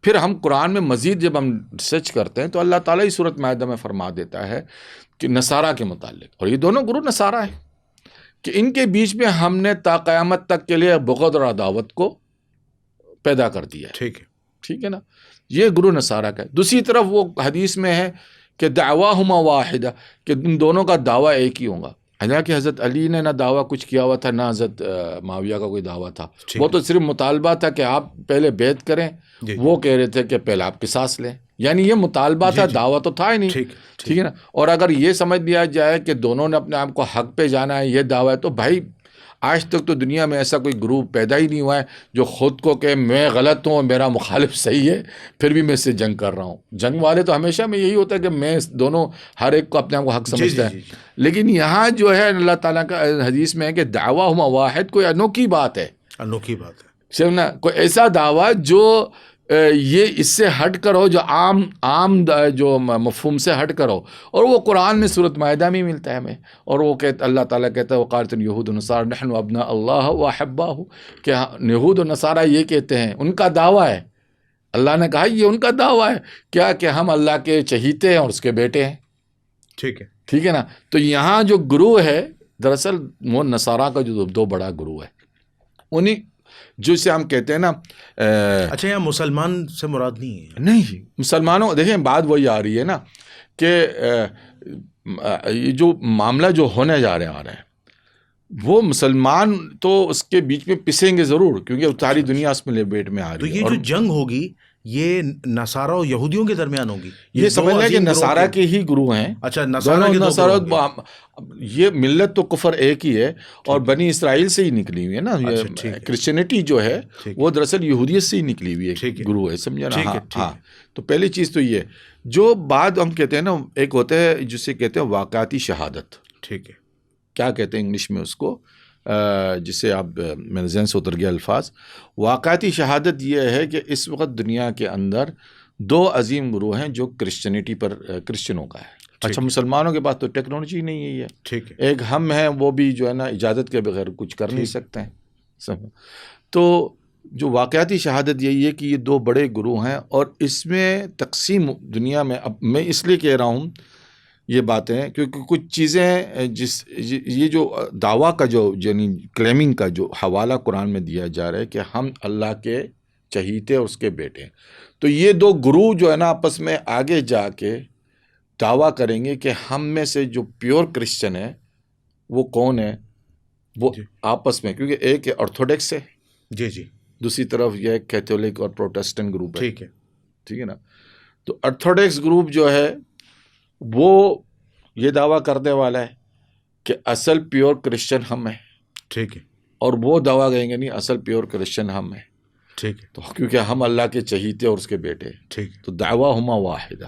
پھر ہم قرآن میں مزید جب ہم ریسرچ کرتے ہیں تو اللہ تعالیٰ ہی سورۃ مائدہ میں فرما دیتا ہے کہ نصارہ کے متعلق، اور یہ دونوں گروہ نصارہ ہیں، کہ ان کے بیچ میں ہم نے تا قیامت تک کے لیے بغض اور عداوت کو پیدا کر دیا ہے، ٹھیک ہے نا، یہ گروہ نصارہ کا ہے۔ دوسری طرف وہ حدیث میں ہے کہ دعواہما واحدہ، کہ ان دونوں کا دعویٰ ایک ہی ہوگا۔ حالانکہ حضرت علی نے نہ دعویٰ کچھ کیا ہوا تھا، نہ حضرت معاویہ کا کوئی دعویٰ تھا، وہ تو صرف مطالبہ تھا کہ آپ پہلے بیعت کریں، وہ کہہ رہے تھے کہ پہلے آپ قصاص لیں، یعنی یہ مطالبہ تھا، دعویٰ تو تھا ہی نہیں، ٹھیک ہے نا۔ اور اگر یہ سمجھ لیا جائے کہ دونوں نے اپنے آپ کو حق پہ جانا ہے، یہ دعویٰ ہے، تو بھائی آج تک تو دنیا میں ایسا کوئی گروپ پیدا ہی نہیں ہوا ہے جو خود کو کہ میں غلط ہوں اور میرا مخالف صحیح ہے، پھر بھی میں اس سے جنگ کر رہا ہوں۔ جنگ والے تو ہمیشہ میں یہی ہوتا ہے کہ میں دونوں، ہر ایک کو اپنے آپ کو حق سمجھتا ہے، لیکن یہاں جو ہے اللہ تعالیٰ کا حدیث میں ہے کہ دعواہما واحد، کوئی انوکھی بات ہے، سمجھنا، کوئی ایسا دعویٰ جو یہ اس سے ہٹ کر ہو، جو عام جو مفہوم سے ہٹ کر ہو، اور وہ قرآن میں سورۃ مائدہ میں ملتا ہے ہمیں، اور وہ کہتا اللہ تعالیٰ کہتا ہے وقالت الیہود والنصارى نحن ابناء اللہ واحباہ، کہ یہود و نصارہ یہ کہتے ہیں، ان کا دعویٰ ہے، اللہ نے کہا یہ ان کا دعویٰ ہے کیا، کہ ہم اللہ کے چہیتے ہیں اور اس کے بیٹے ہیں، ٹھیک ہے نا۔ تو یہاں جو گروہ ہے دراصل وہ نصارہ کا جو دو بڑا گروہ ہے، انہیں جسے ہم کہتے ہیں نا،
اچھا یہاں مسلمان سے مراد نہیں ہے؟
نہیں، مسلمانوں، دیکھیں بات وہی آ رہی ہے نا کہ یہ جو معاملہ جو ہونے جا رہا ہے وہ مسلمان تو اس کے بیچ میں پسیں گے ضرور، کیونکہ ساری دنیا اس میں لپیٹ میں آ رہی ہے۔
تو یہ جو جنگ ہوگی یہ نصارہ اور یہودیوں کے درمیان ہوگی؟
یہ سمجھ لیں کہ نصارہ کے ہی گروہ ہیں۔
اچھا،
نصارہ، یہ ملت تو کفر ایک ہی ہے، اور بنی اسرائیل سے ہی نکلی ہوئی ہے نا، کرسچینٹی جو ہے وہ دراصل یہودیت سے ہی نکلی ہوئی ہے گروہ ہے، سمجھا نا۔ ہاں، تو پہلی چیز تو یہ جو بات ہم کہتے ہیں نا، ایک ہوتا ہے جسے کہتے ہیں واقعاتی شہادت،
ٹھیک ہے،
کیا کہتے ہیں انگلش میں اس کو، جسے آپ میرے ذہن سے اتر گیا الفاظ۔ واقعاتی شہادت یہ ہے کہ اس وقت دنیا کے اندر دو عظیم گروہ ہیں جو کرسچینٹی پر، کرسچنوں کا ہے۔ اچھا، مسلمانوں کے پاس تو ٹیکنالوجی نہیں ہے، یہ
ٹھیک ہے،
ایک ہم ہیں، وہ بھی جو ہے نا اجازت کے بغیر کچھ کر نہیں سکتے ہیں۔ تو جو واقعاتی شہادت یہی ہے کہ یہ دو بڑے گروہ ہیں، اور اس میں تقسیم دنیا میں، اب میں اس لیے کہہ رہا ہوں یہ باتیں کیونکہ کچھ چیزیں یہ جو دعویٰ کا جو یعنی کلیمنگ کا جو حوالہ قرآن میں دیا جا رہا ہے کہ ہم اللہ کے چہیتے اور اس کے بیٹے ہیں، تو یہ دو گروہ جو ہے نا آپس میں آگے جا کے دعویٰ کریں گے کہ ہم میں سے جو پیور کرسچن ہے وہ کون ہے، وہ آپس میں، کیونکہ ایک آرتھوڈکس ہے،
جی جی،
دوسری طرف یہ کیتھولک اور پروٹیسٹنٹ گروپ ہے،
ٹھیک
ہے نا. تو آرتھوڈکس گروپ جو ہے وہ یہ دعویٰ کرنے والا ہے کہ اصل پیور کرسچن ہم ہیں،
ٹھیک ہے،
اور وہ دعویٰ کہیں گے نہیں اصل پیور کرسچن ہم ہیں،
ٹھیک ہے،
تو کیونکہ ہم اللہ کے چہیتے اور اس کے بیٹے،
ٹھیک ہے،
تو دعویٰ ہما واحدہ.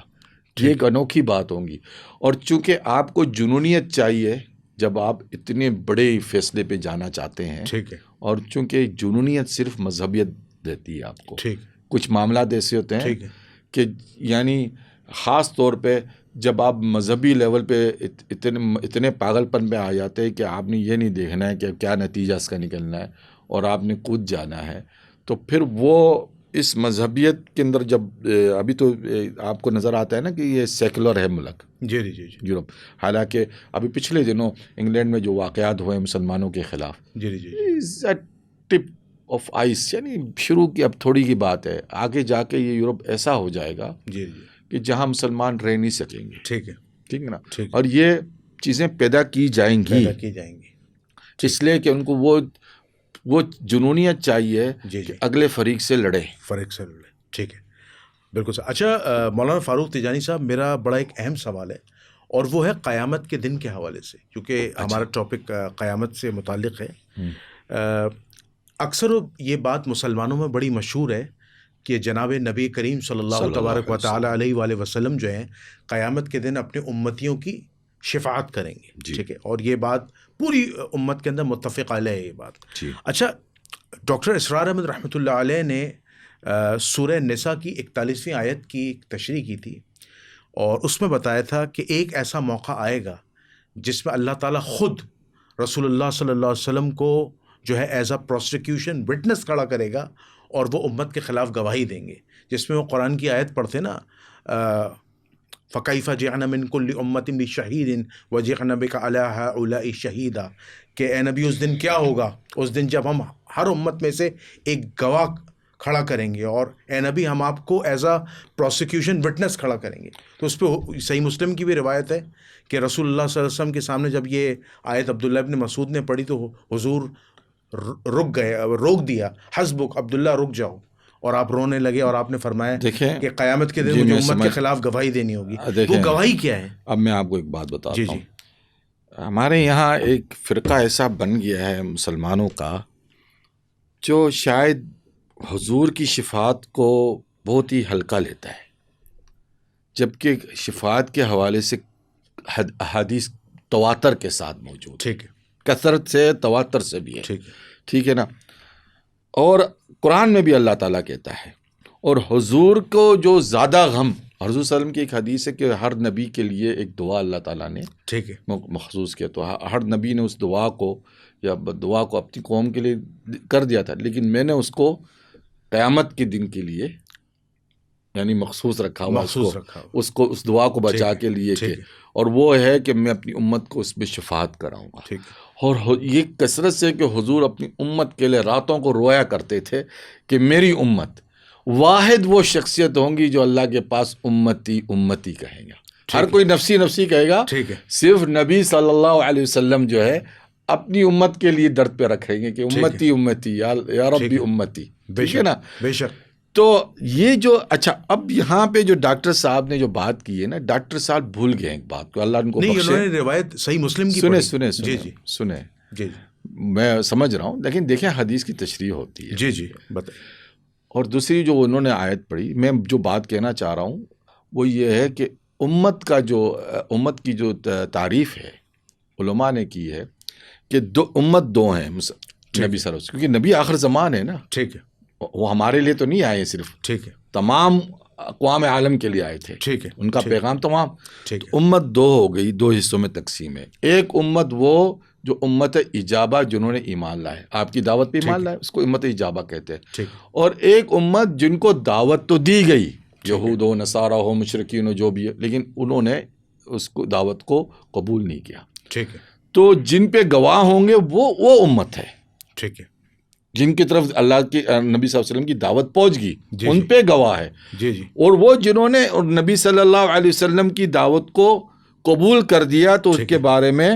یہ ایک انوکھی بات ہوں گی. اور چونکہ آپ کو جنونیت چاہیے جب آپ اتنے بڑے فیصلے پہ جانا چاہتے ہیں،
ٹھیک ہے،
اور چونکہ جنونیت صرف مذہبیت دیتی ہے آپ کو.
ٹھیک،
کچھ معاملات ایسے ہوتے ہیں
ٹھیک ہے،
کہ یعنی خاص طور پہ جب آپ مذہبی لیول پہ اتنے پاگل پن پہ آ جاتے ہیں کہ آپ نے یہ نہیں دیکھنا ہے کہ کیا نتیجہ اس کا نکلنا ہے اور آپ نے کود جانا ہے، تو پھر وہ اس مذہبیت کے اندر جب ابھی تو آپ کو نظر آتا ہے نا کہ یہ سیکولر ہے ملک
جی جی جی
یورپ، حالانکہ ابھی پچھلے دنوں انگلینڈ میں جو واقعات ہوئے مسلمانوں کے خلاف،
جی جی
ٹپ آف آئس، یعنی شروع کی اب تھوڑی کی بات ہے، آگے جا کے یہ یورپ ایسا ہو جائے گا
جی
کہ جہاں مسلمان رہ نہیں سکیں گے.
ٹھیک ہے،
ٹھیک ہے نا.
ٹھیک،
اور یہ چیزیں پیدا کی جائیں گی
کی جائیں گی،
اس لیے کہ ان کو وہ جنونیت چاہیے
جی
کہ اگلے فریق سے لڑے.
فریق سے لڑے. ٹھیک ہے، بالکل صح. اچھا مولانا فاروق تیجانی صاحب، میرا بڑا ایک اہم سوال ہے اور وہ ہے قیامت کے دن کے حوالے سے، کیونکہ ہمارا ٹاپک قیامت سے متعلق ہے. اکثر یہ بات مسلمانوں میں بڑی مشہور ہے کہ جناب نبی کریم صلی اللہ تبارک و تعالیٰ علیہ وآلہ وسلم جو ہیں قیامت کے دن اپنے امتیوں کی شفاعت کریں گے. ٹھیک ہے، اور یہ بات پوری امت کے اندر متفق علیہ ہے یہ بات. اچھا، ڈاکٹر اسرار احمد رحمۃ اللہ علیہ نے سورہ نساء کی 41ویں آیت کی تشریح کی تھی اور اس میں بتایا تھا کہ ایک ایسا موقع آئے گا جس میں اللہ تعالیٰ خود رسول اللہ صلی اللہ علیہ وسلم کو جو ہے ایز اے پروسیکیوشن وٹنس کھڑا کرے گا اور وہ امت کے خلاف گواہی دیں گے، جس میں وہ قرآن کی آیت پڑھتے نا، فَكَيْفَ جِئْنَا مِن كُلِّ أُمَّةٍ بِشَهِيدٍ وَجِئْنَا بِكَ عَلَىٰ هَٰؤُلَاءِ شَهِيدًا، کہ اے نبی اس دن کیا ہوگا، اس دن جب ہم ہر امت میں سے ایک گواہ کھڑا کریں گے اور اے نبی ہم آپ کو ایز اے پروسیکیوشن وٹنس کھڑا کریں گے. تو اس پہ صحیح مسلم کی بھی روایت ہے کہ رسول اللہ صلی اللہ علیہ وسلم کے سامنے جب یہ آیت عبداللہ ابن مسعود نے پڑھی تو حضور رک گئے، روک دیا، حسبک عبداللہ رک جاؤ، اور آپ رونے لگے اور آپ نے فرمایا کہ قیامت کے دن مجھے امت کے خلاف گواہی دینی ہوگی. وہ گواہی کیا ہے؟
اب میں آپ کو ایک بات بتاتا ہوں. ہمارے یہاں ایک فرقہ ایسا بن گیا ہے مسلمانوں کا جو شاید حضور کی شفاعت کو بہت ہی ہلکا لیتا ہے، جبکہ شفاعت کے حوالے سے احادیث تواتر کے ساتھ موجود،
ٹھیک ہے،
کثرت سے، تواتر سے بھی ہے،
ٹھیک
ہے نا. اور قرآن میں بھی اللہ تعالیٰ کہتا ہے، اور حضور کو جو زیادہ غم، حضور صلی اللہ علیہ وسلم کی ایک حدیث ہے کہ ہر نبی کے لیے ایک دعا اللہ تعالیٰ نے
ٹھیک ہے
مخصوص کیا، تو ہر نبی نے اس دعا کو یا دعا کو اپنی قوم کے لیے کر دیا تھا، لیکن میں نے اس کو قیامت کے دن کے لیے یعنی مخصوص رکھا ہوا، اس دعا کو بچا کے لیے کہ، اور وہ ہے کہ میں اپنی امت کو اس میں شفاعت کراؤں گا. اور یہ کثرت سے کہ حضور اپنی امت کے لیے راتوں کو رویا کرتے تھے کہ میری امت واحد وہ شخصیت ہوں گی جو اللہ کے پاس امتی امتی کہیں گا. ہر کوئی نفسی نفسی کہے گا، صرف نبی صلی اللہ علیہ وسلم جو ہے اپنی امت کے لیے درد پہ رکھیں گے کہ امتی امتی یا ربی امتی. ٹھیک ہے نا،
بے شک.
تو یہ جو اچھا، اب یہاں پہ جو ڈاکٹر صاحب نے جو بات کی ہے نا، ڈاکٹر صاحب بھول گئے ایک بات کو، اللہ ان کو بخشے.
انہوں نے روایت صحیح مسلم کی
سنیں میں سمجھ رہا ہوں، لیکن دیکھیں حدیث کی تشریح ہوتی ہے.
جی بتائیں.
اور دوسری جو انہوں نے آیت پڑھی، میں جو بات کہنا چاہ رہا ہوں وہ یہ ہے کہ امت کی جو تعریف ہے علماء نے کی ہے کہ امت دو ہیں نبی صلی اللہ علیہ وسلم، کیونکہ نبی آخر زمان ہے نا. ٹھیک ہے، وہ ہمارے لیے تو نہیں آئے صرف، ٹھیک ہے، تمام اقوام عالم کے لیے آئے تھے. ٹھیک ہے، ان کا پیغام تمام. امت دو ہو گئی، دو حصوں میں تقسیم ہے. ایک امت وہ جو امت اجابہ جنہوں نے ایمان لائے، آپ کی دعوت پہ ایمان لائے، اس کو امت اجابہ کہتے ہیں. اور ایک امت جن کو دعوت تو دی گئی، یہود ہو، نصارہ ہو، مشرکین ہو، جو بھی ہے، لیکن انہوں نے اس کو دعوت کو قبول نہیں کیا. ٹھیک ہے، تو جن پہ گواہ ہوں گے وہ امت ہے. ٹھیک ہے، جن کی طرف اللہ کی نبی صلی اللہ علیہ وسلم کی دعوت پہنچ گئی، ان پہ گواہ ہے. اور وہ جنہوں نے نبی صلی اللہ علیہ وسلم کی دعوت کو قبول کر دیا تو اس کے بارے میں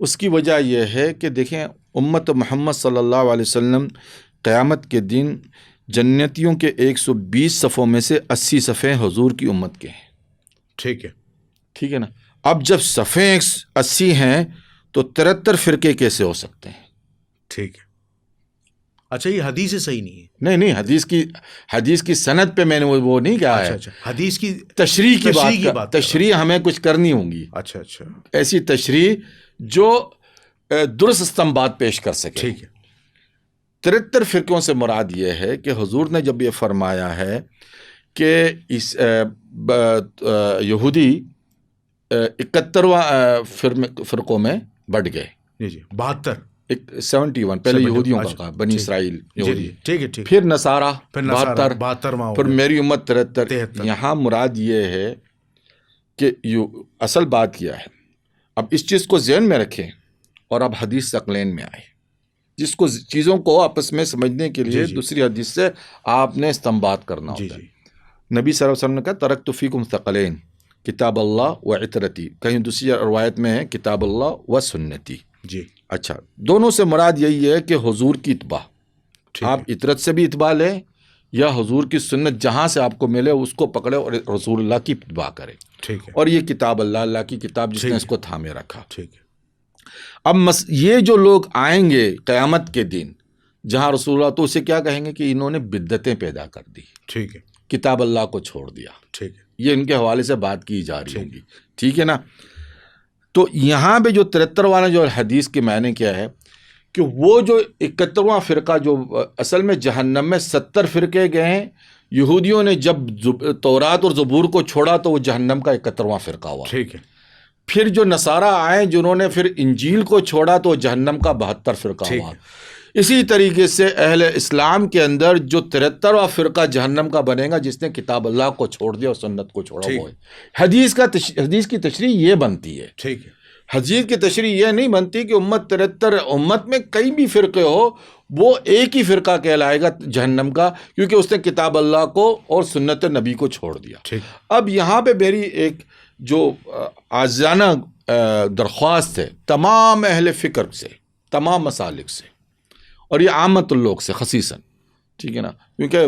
اس کی وجہ یہ ہے کہ دیکھیں امت محمد صلی اللہ علیہ وسلم قیامت کے دن جنتیوں کے 120 صفوں میں سے 80 صفیں حضور کی امت کے ہیں.
ٹھیک ہے.
ٹھیک ہے نا. اب جب صفیں 80 ہیں تو 73 فرقے کیسے ہو سکتے ہیں؟
ٹھیک ہے. اچھا یہ حدیث صحیح نہیں ہے.
نہیں حدیث کی سند پہ میں نے وہ نہیں کہا ہے.
اچھا حدیث کی
تشریح کی بات تشریح ہمیں کچھ کرنی ہوں گی.
اچھا
ایسی تشریح جو درست استنباط پیش کر سکے.
ٹھیک ہے.
73 فرقوں سے مراد یہ ہے کہ حضور نے جب یہ فرمایا ہے کہ اس یہودی 71واں فرقوں میں بڑھ گئے.
جی 72
71 پہلے یہودیوں کا کہا بنی اسرائیل یہودی.
ٹھیک ہے ٹھیک.
پھر نصارہ
72
پھر میری امت 73. یہاں مراد یہ ہے کہ اصل بات کیا ہے. اب اس چیز کو ذہن میں رکھیں اور اب حدیث ثقلین میں آئے. جس کو چیزوں کو آپس میں سمجھنے کے لیے دوسری حدیث سے آپ نے استنباط کرنا ہوتا ہے. نبی صلی اللہ علیہ وسلم نے کہا ترکت فیکم ثقلین کتاب اللہ و عطرتی. کہیں دوسری روایت میں ہے کتاب اللہ و سنتی.
جی
اچھا دونوں سے مراد یہی ہے کہ حضور کی اتباع. آپ عطرت سے بھی اتباع لیں یا حضور کی سنت جہاں سے آپ کو ملے اس کو پکڑے اور رسول اللہ کی اتباع کریں.
ٹھیک ہے.
اور یہ کتاب اللہ کی کتاب جس نے اس کو تھامے رکھا.
ٹھیک ہے.
اب یہ جو لوگ آئیں گے قیامت کے دن جہاں رسول اللہ تو اسے کیا کہیں گے کہ انہوں نے بدعتیں پیدا کر دی.
ٹھیک ہے.
کتاب اللہ کو چھوڑ دیا.
ٹھیک ہے.
یہ ان کے حوالے سے بات کی جا رہی ہوگی. ٹھیک ہے نا. تو یہاں پہ جو 73 والا جو حدیث کے معنی کیا ہے کہ وہ جو 71واں فرقہ جو اصل میں جہنم میں 70 فرقے گئے ہیں. یہودیوں نے جب تورات اور زبور کو چھوڑا تو وہ جہنم کا 71واں فرقہ ہوا.
ٹھیک ہے.
پھر جو نصارہ آئے جنہوں نے پھر انجیل کو چھوڑا تو جہنم کا 72 فرقہ ہوا. اسی طریقے سے اہل اسلام کے اندر جو 73واں فرقہ جہنم کا بنے گا جس نے کتاب اللہ کو چھوڑ دیا اور سنت کو چھوڑا ہوا ہے. حدیث کی تشریح یہ بنتی ہے.
ٹھیک ہے.
حدیث کی تشریح یہ نہیں بنتی کہ امت 73 امت میں کئی بھی فرقے ہو وہ ایک ہی فرقہ کہلائے گا جہنم کا کیونکہ اس نے کتاب اللہ کو اور سنت نبی کو چھوڑ دیا. اب یہاں پہ میری ایک جو عاجزانہ درخواست ہے تمام اہل فکر سے تمام مسالک سے اور یہ عامت الوگ سے خصیصاً. ٹھیک ہے نا. کیونکہ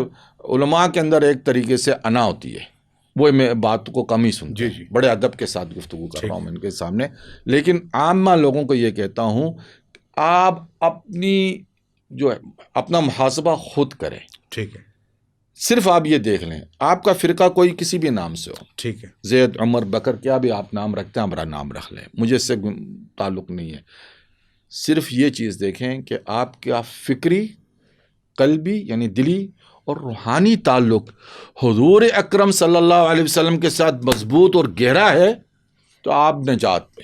علماء کے اندر ایک طریقے سے انا ہوتی ہے وہ میں بات کو کم ہی سنتا ہوں. بڑے ادب کے ساتھ گفتگو کر رہا ہوں ان کے سامنے. لیکن عامہ لوگوں کو یہ کہتا ہوں آپ اپنا محاسبہ خود کریں.
ٹھیک ہے.
صرف آپ یہ دیکھ لیں آپ کا فرقہ کوئی کسی بھی نام سے ہو.
ٹھیک ہے.
زید عمر بکر کیا بھی آپ نام رکھتے ہیں ہمارا نام رکھ لیں مجھے اس سے تعلق نہیں ہے. صرف یہ چیز دیکھیں کہ آپ کا فکری قلبی یعنی دلی اور روحانی تعلق حضور اکرم صلی اللہ علیہ وسلم کے ساتھ مضبوط اور گہرا ہے تو آپ نجات پہ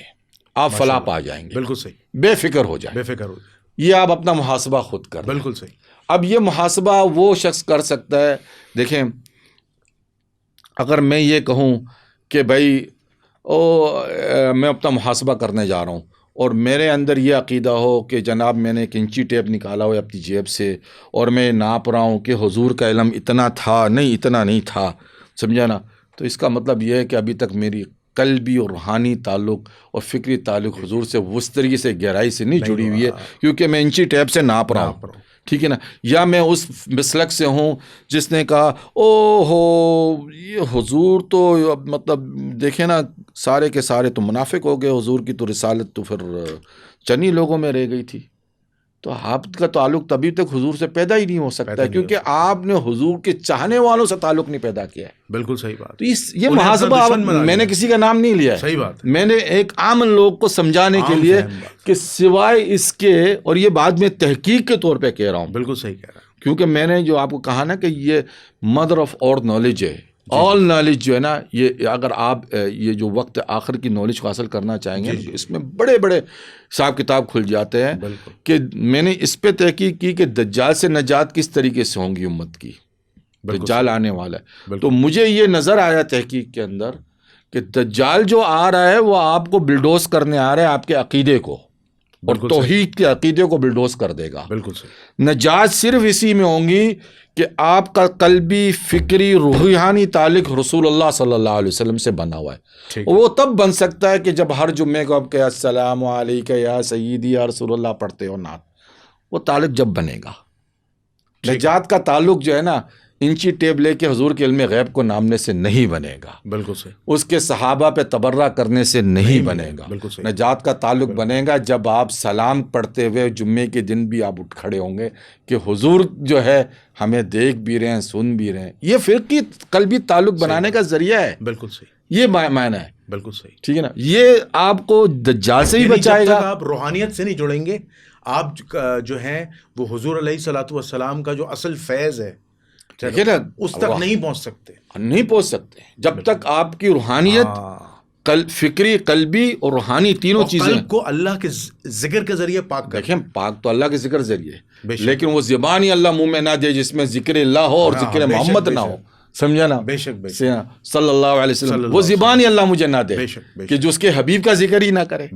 آپ فلاح پا جائیں گے.
بالکل صحیح.
بے فکر ہو جائیں. یہ آپ اپنا محاسبہ خود کر.
بالکل صحیح.
اب یہ محاسبہ وہ شخص کر سکتا ہے. دیکھیں اگر میں یہ کہوں کہ بھائی میں اپنا محاسبہ کرنے جا رہا ہوں اور میرے اندر یہ عقیدہ ہو کہ جناب میں نے ایک انچی ٹیپ نکالا ہو اپنی جیب سے اور میں ناپ رہا ہوں کہ حضور کا علم اتنا تھا نہیں اتنا نہیں تھا سمجھا نا تو اس کا مطلب یہ ہے کہ ابھی تک میری قلبی اور روحانی تعلق اور فکری تعلق حضور سے اس طریقے سے گہرائی سے نہیں جڑی ہوئی ہے کیونکہ میں انچی ٹیپ سے ناپ رہا ہوں. ٹھیک ہے نا. یا میں اس مسلک سے ہوں جس نے کہا او ہو یہ حضور تو مطلب دیکھیں نا سارے کے سارے تو منافق ہو گئے حضور کی تو رسالت تو پھر چند ہی لوگوں میں رہ گئی تھی. تو آپ کا تعلق تبھی تک حضور سے پیدا ہی نہیں ہو سکتا کیونکہ آپ نے حضور کے چاہنے والوں سے تعلق نہیں پیدا کیا ہے.
بالکل صحیح بات.
تو یہ محاسبہ میں نے کسی کا نام نہیں لیا ہے.
صحیح بات.
میں نے ایک عام لوگ کو سمجھانے کے لیے کہ سوائے اس کے اور یہ بعد میں تحقیق کے طور پہ کہہ رہا ہوں.
بالکل صحیح کہہ رہا ہوں.
کیونکہ میں نے جو آپ کو کہا نا کہ یہ مدر آف آل نالج ہے. آل نالج جو ہے نا یہ اگر آپ یہ جو وقت آخر کی نالج کو حاصل کرنا چاہیں گے اس میں بڑے بڑے حساب کتاب کھل جاتے ہیں کہ میں نے اس پہ تحقیق کی کہ دجال سے نجات کس طریقے سے ہوں گی امت کی. دجال آنے والا ہے تو مجھے یہ نظر آیا تحقیق کے اندر کہ دجال جو آ رہا ہے وہ آپ کو بلڈوز کرنے آ رہا ہے آپ کے عقیدے کو. اور توحید کے عقیدے کو بلڈوز کر دے گا.
بالکل صحیح.
نجات صرف اسی میں ہوں گی کہ آپ کا قلبی، فکری، روحانی تعلق رسول اللہ صلی اللہ علیہ وسلم سے بنا ہوا ہے. وہ تب بن سکتا ہے کہ جب ہر جمعے کو آپ کہ السلام علیکہ یا سیدی یا رسول اللہ پڑھتے ہو نعت. وہ تعلق جب بنے گا. نجات کا تعلق جو ہے نا انچی ٹیپ لے کے حضور کے علم غیب کو نامنے سے نہیں بنے گا.
بالکل صحیح.
اس کے صحابہ پہ تبرہ کرنے سے نہیں بنے گا.
بالکل صحیح.
نجات کا تعلق بنے گا جب آپ سلام پڑھتے ہوئے جمعے کے دن بھی آپ اٹھ کھڑے ہوں گے کہ حضور جو ہے ہمیں دیکھ بھی رہے ہیں، سن بھی رہے ہیں. یہ فرقی قلبی تعلق بنانے کا ذریعہ ہے.
بالکل صحیح.
یہ معنی ہے.
بالکل صحیح.
ٹھیک ہے نا. یہ آپ کو دجال سے ہی بچائے گا.
آپ روحانیت سے نہیں جڑیں گے، آپ جو ہیں وہ حضور علیہ الصلوۃ والسلام کا جو اصل فیض ہے اس تک نہیں پہنچ سکتے جب
تک آپ کی روحانیت فکری، قلبی اور روحانی تینوں چیزیں
قلب کو اللہ کے ذکر کے ذریعے پاک کر.
دیکھیں پاک تو اللہ کے ذکر ذریعے، لیکن وہ زبان ہی اللہ منہ میں نہ دے جس میں ذکر اللہ ہو اور ذکر محمد نہ ہو. سمجھا نا.
بے شک
صلی اللہ علیہ وسلم. وہ زبان ہی اللہ مجھے نہ دے کہ جو اس کے حبیب کا ذکر ہی نہ کرے.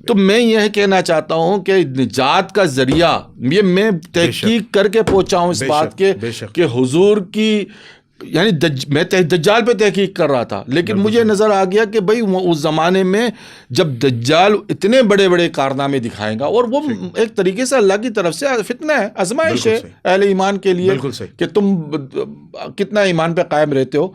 تو میں یہ کہنا چاہتا ہوں کہ نجات کا ذریعہ، یہ میں تحقیق کر کے پہنچا ہوں اس بات کے کہ حضور کی، یعنی میں دجال پہ تحقیق کر رہا تھا، لیکن مجھے نظر آ گیا کہ بھائی اس زمانے میں جب دجال اتنے بڑے بڑے کارنامے دکھائے گا، اور وہ ایک طریقے سے اللہ کی طرف سے فتنہ ہے، آزمائش ہے اہل ایمان کے لیے کہ تم کتنا ایمان پہ قائم رہتے ہو.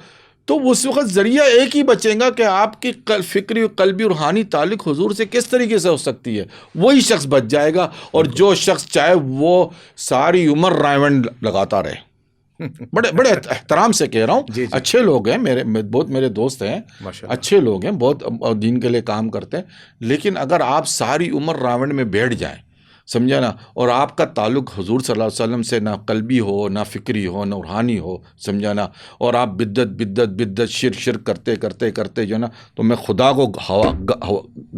تو اس وقت ذریعہ ایک ہی بچے گا کہ آپ کی فکری، قلبی، روحانی تعلق حضور سے کس طریقے سے ہو سکتی ہے. وہی شخص بچ جائے گا، اور جو شخص چاہے وہ ساری عمر رائمنڈ لگاتا رہے. بڑے احترام سے کہہ رہا ہوں. اچھے لوگ ہیں، بہت میرے دوست ہیں، اچھے لوگ ہیں، بہت دین کے لیے کام کرتے ہیں، لیکن اگر آپ ساری عمر راونڈ میں بیٹھ جائیں، سمجھا نا، اور آپ کا تعلق حضور صلی اللہ علیہ وسلم سے نہ قلبی ہو، نہ فکری ہو، نہ روحانی ہو، سمجھا نا، اور آپ بدت شرک کرتے جو نا، تو میں خدا کو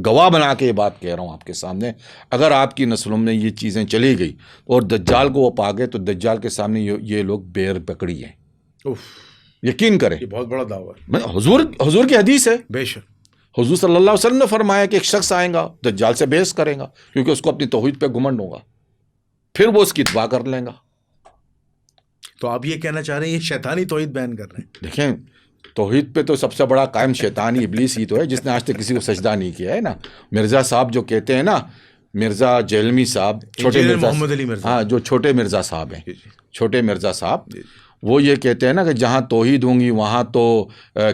گواہ بنا کے یہ بات کہہ رہا ہوں آپ کے سامنے، اگر آپ کی نسلوں میں یہ چیزیں چلی گئی اور دجال کو وہ پا گئے تو دجال کے سامنے یہ لوگ بیر پکڑی ہیں. یقین کریں،
یہ بہت بڑا دعویٰ ہے.
حضور کی حدیث ہے.
بے شک.
حضور صلی اللہ علیہ وسلم نے فرمایا کہ ایک شخص آئے گا دجال سے بحث کرے گا، کیونکہ اس کو اپنی توحید پہ گھمنڈ ہوگا، پھر وہ اس کی اتباع کر لیں گا.
تو آپ یہ کہنا چاہ رہے ہیں یہ شیطانی توحید بیان کر رہے ہیں؟
دیکھیں توحید پہ تو سب سے بڑا قائم شیطانی ابلیس ہی تو ہے، جس نے آج تک کسی کو سجدہ نہیں کیا ہے نا. مرزا صاحب جو کہتے ہیں نا، مرزا جہلمی صاحب، چھوٹے مرزا،
محمد علی مرزا،
ہاں جو چھوٹے مرزا صاحب ہیں، چھوٹے مرزا صاحب، وہ یہ کہتے ہیں نا کہ جہاں توحید ہوں گی وہاں تو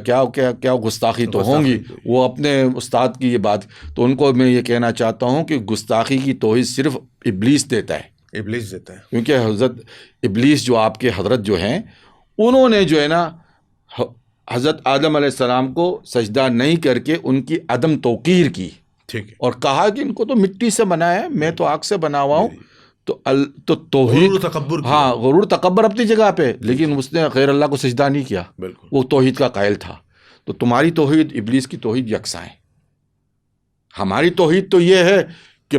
کیا گستاخی تو ہوں گی. وہ اپنے استاد کی یہ بات، تو ان کو میں یہ کہنا چاہتا ہوں کہ گستاخی کی توحید صرف ابلیس دیتا ہے.
ابلیس دیتا ہے،
کیونکہ حضرت ابلیس جو آپ کے حضرت جو ہیں، انہوں نے جو ہے نا حضرت آدم علیہ السلام کو سجدہ نہیں کر کے ان کی عدم توقیر کی،
ٹھیک ہے،
اور کہا کہ ان کو تو مٹی سے بنایا ہے، میں تو آگ سے بنا ہوا ہوں. تو توحید، ہاں غرور تکبر اپنی جگہ پہ، لیکن اس نے غیر اللہ کو سجدہ نہیں کیا، وہ توحید کا قائل تھا. تو تمہاری توحید ابلیس کی توحید یکساں ہے. ہماری توحید تو یہ ہے کہ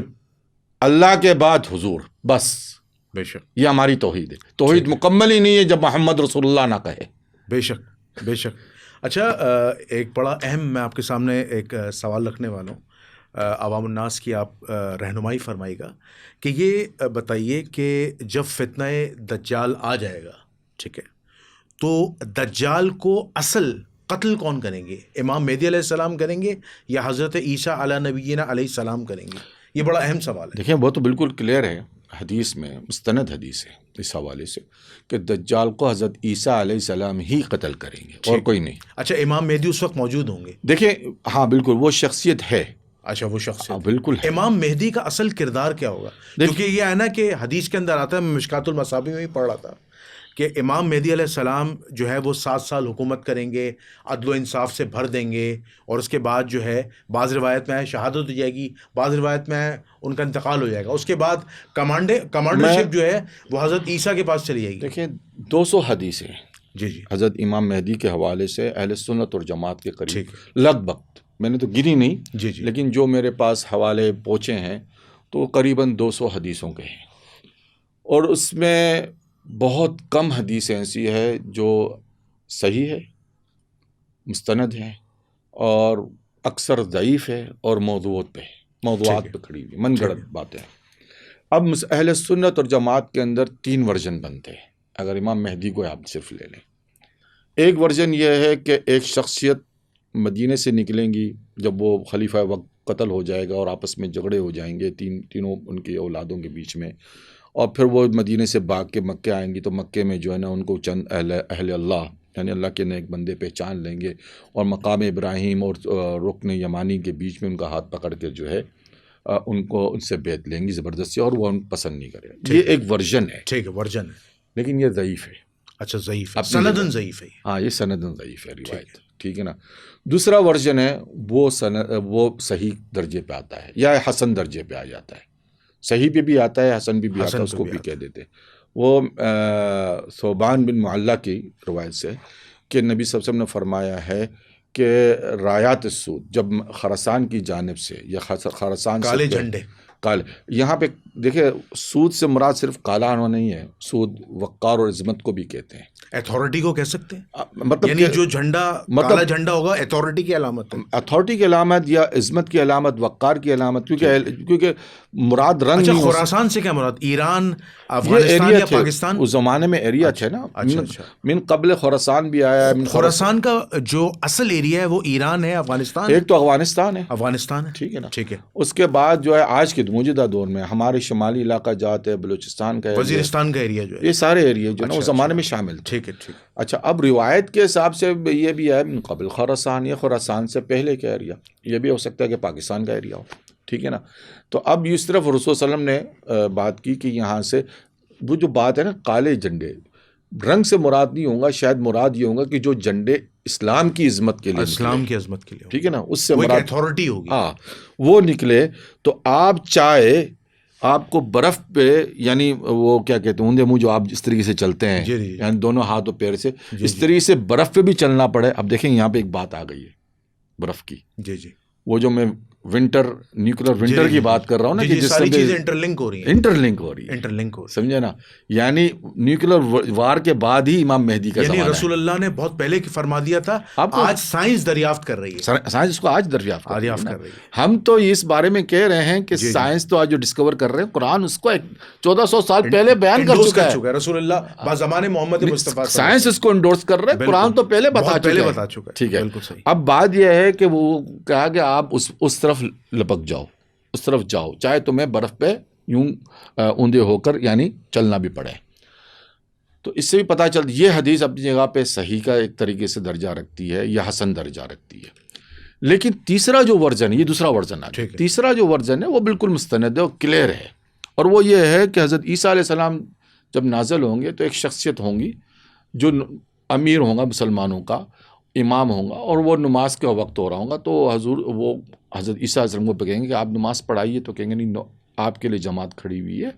اللہ کے بعد حضور، بس.
بے شک،
یہ ہماری توحید ہے. توحید مکمل ہی نہیں ہے جب محمد رسول اللہ نہ کہے.
بے شک، بے شک. اچھا، ایک بڑا اہم میں آپ کے سامنے ایک سوال رکھنے والا ہوں، عوام الناس کی آپ رہنمائی فرمائے گا کہ یہ بتائیے کہ جب فتنہ دجال آ جائے گا، ٹھیک ہے، تو دجال کو اصل قتل کون کریں گے؟ امام مہدی علیہ السلام کریں گے یا حضرت عیسیٰ علی نبینا علیہ السلام کریں گے؟ یہ بڑا اہم سوال ہے.
دیکھیں وہ تو بالکل کلیئر ہے، حدیث میں مستند حدیث ہے اس حوالے سے کہ دجال کو حضرت عیسیٰ علیہ السلام ہی قتل کریں گے اور کوئی نہیں.
اچھا، امام مہدی اس وقت موجود ہوں گے؟
دیکھیں ہاں بالکل وہ شخصیت ہے.
اچھا، وہ شخص
بالکل.
امام مہدی کا اصل کردار کیا ہوگا؟ کیونکہ یہ ہے نا کہ حدیث کے اندر آتا ہے، میں مشکات المصابیح میں بھی پڑھ رہا تھا کہ امام مہدی علیہ السلام جو ہے وہ 7 سال حکومت کریں گے، عدل و انصاف سے بھر دیں گے، اور اس کے بعد جو ہے بعض روایت میں شہادت ہو جائے گی، بعض روایت میں ان کا انتقال ہو جائے گا. اس کے بعد کمانڈرشپ جو ہے وہ حضرت عیسیٰ کے پاس چلی جائے گی.
دیکھیں 200 حدیثیں
جی
حضرت امام مہدی کے حوالے سے اہل سنت اور جماعت کے قریب لگ بھگ، میں نے تو گری نہیں، لیکن جو میرے پاس حوالے پہنچے ہیں تو قریباً 200 حدیثوں کے ہیں، اور اس میں بہت کم حدیثیں ایسی ہے جو صحیح ہے، مستند ہیں، اور اکثر ضعیف ہے اور موضوعات پہ ہے. موضوعات پہ کھڑی ہوئی، من گھڑت باتیں ہیں۔ اب اہل سنت اور جماعت کے اندر 3 ورژن بنتے ہیں اگر امام مہدی کو آپ صرف لے لیں۔ ایک ورژن یہ ہے کہ ایک شخصیت مدینے سے نکلیں گی جب وہ خلیفہ وقت قتل ہو جائے گا اور آپس میں جھگڑے ہو جائیں گے تینوں ان کی اولادوں کے بیچ میں، اور پھر وہ مدینے سے بھاگ کے مکے آئیں گی تو مکے میں جو ہے نا ان کو چند اہل اللہ یعنی اللہ کے نیک بندے پہچان لیں گے اور مقام ابراہیم اور رکن یمانی کے بیچ میں ان کا ہاتھ پکڑ کے جو ہے ان سے بیعت لیں گی زبردستی، اور وہ ان پسند نہیں کرے۔ یہ ایک ورژن ہے،
ٹھیک ہے، ورژن ہے،
لیکن یہ ضعیف ہے۔
اچھا، ضعیف ہے، سندن ضعیف ہے۔
ہاں، یہ سندن ضعیف ہے روایت، ٹھیک ہے نا۔ دوسرا ورژن ہے وہ صحیح درجے پہ آتا ہے یا حسن درجے پہ آ جاتا ہے، صحیح پہ بھی آتا ہے، حسن بھی آتا ہے، اس کو بھی کہہ دیتے۔ وہ ثوبان بن معلّہ کی روایت سے کہ نبی صلی اللہ علیہ وسلم نے فرمایا ہے کہ رایات السود جب خراسان کی جانب سے یا خراسان سے
کالے جھنڈے،
کالے، یہاں پہ دیکھیں سود سے مراد صرف کالا ہونا نہیں ہے، سود وقار اور عظمت کو بھی کہتے ہیں۔
اتھارٹی کو کہہ سکتے ہیں،
مطلب
یعنی جو جھنڈا کالا جھنڈا ہوگا اتھارٹی کی علامت ہے،
اتھارٹی کی علامت یا عظمت کی علامت، وقار کی علامت، کیونکہ مراد رنگ
اچھا،
نہیں ہو
خراسان سے کیا مراد؟ ایران،
یہ
افغانستان
ایریا
یا
تھے
پاکستان؟
اس زمانے میں ایریا تھے نا، من قبل خراسان بھی آیا ہے۔
خراسان کا جو اصل ایریا ہے وہ ایران ہے، افغانستان،
ایک تو افغانستان ہے،
افغانستان ہے،
ٹھیک ہے نا۔
ٹھیک ہے،
اس کے بعد جو ہے آج کے موجودہ دور میں ہمارے شمالی علاقہ جات ہے، بلوچستان کا
وزیرستان کا ایریا جو ہے،
یہ سارے ایریا جو ہے نا اس زمانے میں شامل تھے۔
ٹھیک ہے، ٹھیک ہے۔
اچھا، اب روایت کے حساب سے یہ بھی ہے من قبل خراسان، یہ خراسان سے پہلے کا ایریا، یہ بھی ہو سکتا ہے کہ پاکستان کا ایریا ہو، ٹھیک ہے نا۔ تو اب اس طرف رسول صلی اللہ علیہ وسلم نے بات کی کہ یہاں سے وہ جو بات ہے نا کالے جھنڈے، رنگ سے مراد نہیں ہوگا، شاید مراد یہ ہوگا کہ جو جھنڈے اسلام کی عظمت کے لیے،
اسلام کی عظمت کے لیے،
ٹھیک ہے نا، اس سے
وہ
مراد
اتھارٹی ہوگی،
ہاں وہ نکلے۔ تو آپ چاہے آپ کو برف پہ یعنی وہ کیا کہتے ہیں اندھے منہ جو آپ اس طریقے سے چلتے ہیں یعنی دونوں ہاتھ اور پیر سے اس طریقے سے برف پہ بھی چلنا پڑے۔ اب دیکھیں یہاں پہ ایک بات آ گئی ہے برف کی،
جی جی،
وہ جو میں نیوکلر ونٹر کی بات کر رہا ہوں نا، کہ جس
ساری چیزیں انٹرلنک ہو رہی ہیں،
انٹرلنک ہو رہی ہے، سمجھے نا، یعنی نیوکلر وار کے بعد ہی امام مہدی کا زمانہ ہے۔
یعنی رسول اللہ نے بہت پہلے فرما دیا تھا، آج سائنس دریافت کر رہی ہے،
سائنس اس کو آج دریافت کر
رہی ہے۔
ہم تو اس بارے میں کہہ رہے ہیں کہ سائنس تو آج جو ڈسکور کر رہے ہیں، قرآن اس کو 1400 سال پہلے بیان کر چکا ہے،
رسول اللہ بزمان محمد مصطفیٰ،
سائنس اس کو انڈورس کر رہے ہیں، قرآن تو پہلے بتا چکا ہے، ٹھیک ہے۔ اب بات یہ ہے کہ وہ کہا کہ آپ اس طرف لپک جاؤ، اس طرف جاؤ، چاہے تمہیں برف پہ یوں اوندے ہو کر یعنی چلنا بھی پڑے۔ تو اس سے بھی پتہ چلتا یہ حدیث اپنی جگہ پہ صحیح کا ایک طریقے سے درجہ رکھتی ہے یا حسن درجہ رکھتی ہے، لیکن تیسرا جو ورژن ہے، یہ دوسرا ورژن ہے، تیسرا جو ورژن ہے وہ بالکل مستند ہے اور کلیئر ہے، اور وہ یہ ہے کہ حضرت عیسیٰ علیہ السلام جب نازل ہوں گے تو ایک شخصیت ہوں گی جو امیر ہوں گا مسلمانوں کا، امام ہوں گا، اور وہ نماز کا وقت ہو رہا ہوگا تو وہ حضرت عیسیٰ علیہ السلام کو کہیں گے کہ آپ نماز پڑھائیے، تو کہیں گے نہیں، آپ کے لیے جماعت کھڑی ہوئی ہے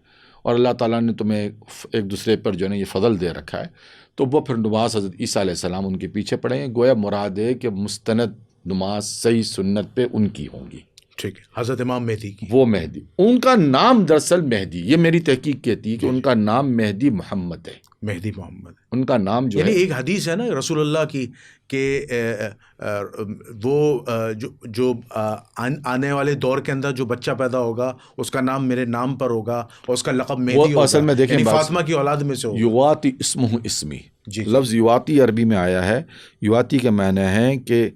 اور اللہ تعالیٰ نے تمہیں ایک دوسرے پر جو ہے نا یہ فضل دے رکھا ہے، تو وہ پھر نماز حضرت عیسیٰ علیہ السلام ان کے پیچھے پڑھیں گے۔ گویا مراد ہے کہ مستند نماز صحیح سنت پہ ان کی ہوں گی،
ٹھیک ہے، حضرت امام مہدی کی،
وہ مہدی، ان کا نام دراصل مہدی، یہ میری تحقیق کہتی ہے کہ ان کا نام مہدی محمد ہے،
مہدی محمد
ان کا نام جو
یعنی
ہے،
ایک حدیث ہے نا رسول اللہ کی کہ وہ جو آنے والے دور کے اندر جو بچہ پیدا ہوگا اس کا نام میرے نام پر ہوگا اور اس کا لقب مہدی ہوگا،
اصل میں دیکھیں
یعنی فاطمہ کی اولاد میں سے ہوگا۔
یواتی اسمہ اسمی، لفظ یواتی عربی میں آیا ہے، یواتی کا معنی ہے کہ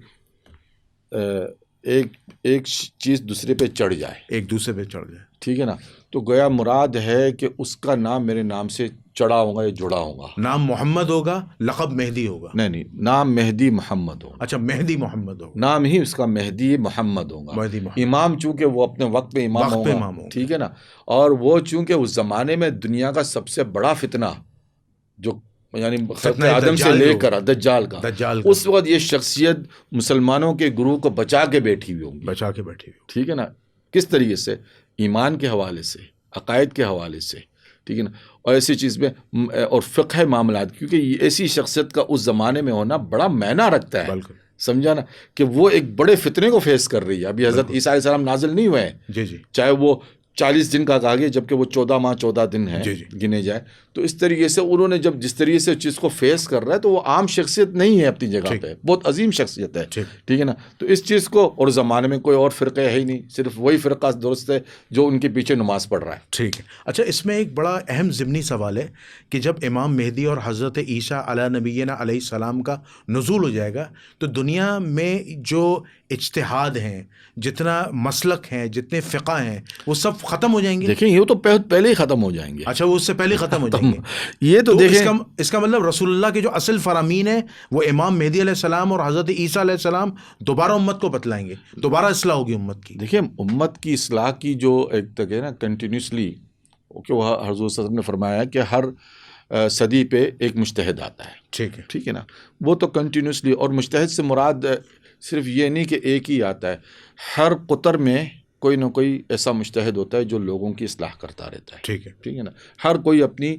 ایک چیز دوسرے پہ چڑھ جائے،
ایک دوسرے پہ چڑھ جائے،
ٹھیک ہے نا، تو گویا مراد ہے کہ اس کا نام میرے نام سے چڑھا ہوگا یا جڑا ہوگا،
نام محمد ہوگا، لقب مہدی ہوگا،
نہیں، نام مہدی محمد ہوگا،
اچھا مہدی محمد ہوگا،
نام ہی اس کا مہدی محمد ہوگا،
مہدی محمد،
امام چونکہ وہ اپنے وقت پہ امام ہوگا، ٹھیک ہے نا، اور وہ چونکہ اس زمانے میں دنیا کا سب سے بڑا فتنہ جو یعنی خلق آدم سے لے کر دجال کا، اس وقت یہ شخصیت مسلمانوں کے گروہ کو بچا کے بیٹھی ہوئی ہوگی،
بچا کے بیٹھی ہوئی،
ٹھیک ہے نا، کس طریقے سے؟ ایمان کے حوالے سے، عقائد کے حوالے سے، ٹھیک ہے نا، اور ایسی چیز میں اور فقہ معاملات، کیونکہ ایسی شخصیت کا اس زمانے میں ہونا بڑا معنی رکھتا ہے، سمجھا نا، کہ وہ ایک بڑے فتنے کو فیس کر رہی ہے۔ ابھی حضرت عیسیٰ علیہ السلام نازل نہیں ہوئے ہیں،
جی جی،
چاہے وہ 40 دن کا کہا گیا جبکہ وہ 14 ماہ 14 دن ہے
جی جی
گنے جائے. تو اس طریقے سے انہوں نے جب جس طریقے سے چیز کو فیس کر رہا ہے تو وہ عام شخصیت نہیں ہے اپنی جگہ پہ, بہت عظیم شخصیت ہے, ٹھیک ہے نا. تو اس چیز کو, اور زمانے میں کوئی اور فرقہ ہے ہی نہیں, صرف وہی فرقہ درست ہے جو ان کے پیچھے نماز پڑھ رہا ہے.
ٹھیک ہے. اچھا, اس میں ایک بڑا اہم ضمنی سوال ہے کہ جب امام مہدی اور حضرت عیسیٰ علیہ نبینا علیہ السلام کا نزول ہو جائے گا تو دنیا میں جو اجتہاد ہیں, جتنا مسلک ہیں, جتنے فقہ ہیں, وہ سب ختم ہو جائیں گے.
دیکھیں یہ تو پہلے ہی ختم ہو جائیں گے.
اچھا, وہ اس سے پہلے ختم ہو جائیں گے.
یہ تو دیکھیں
اس کا مطلب رسول اللہ کے جو اصل فرامین ہیں وہ امام مہدی علیہ السلام اور حضرت عیسیٰ علیہ السلام دوبارہ امت کو بتلائیں گے, دوبارہ اصلاح ہوگی امت کی.
دیکھیں امت کی اصلاح کی جو ایک تک ہے نا کنٹینیوسلی, کہ وہ حضور صلی اللہ علیہ وسلم نے فرمایا کہ ہر صدی پہ ایک مجتہد آتا ہے. ٹھیک ہے نا, وہ تو کنٹینیوسلی, اور مجتہد سے مراد صرف یہ نہیں کہ ایک ہی آتا ہے, ہر قطر میں کوئی نہ کوئی ایسا مجتہد ہوتا ہے جو لوگوں کی اصلاح کرتا رہتا ہے. ٹھیک ہے نا, ہر کوئی اپنی,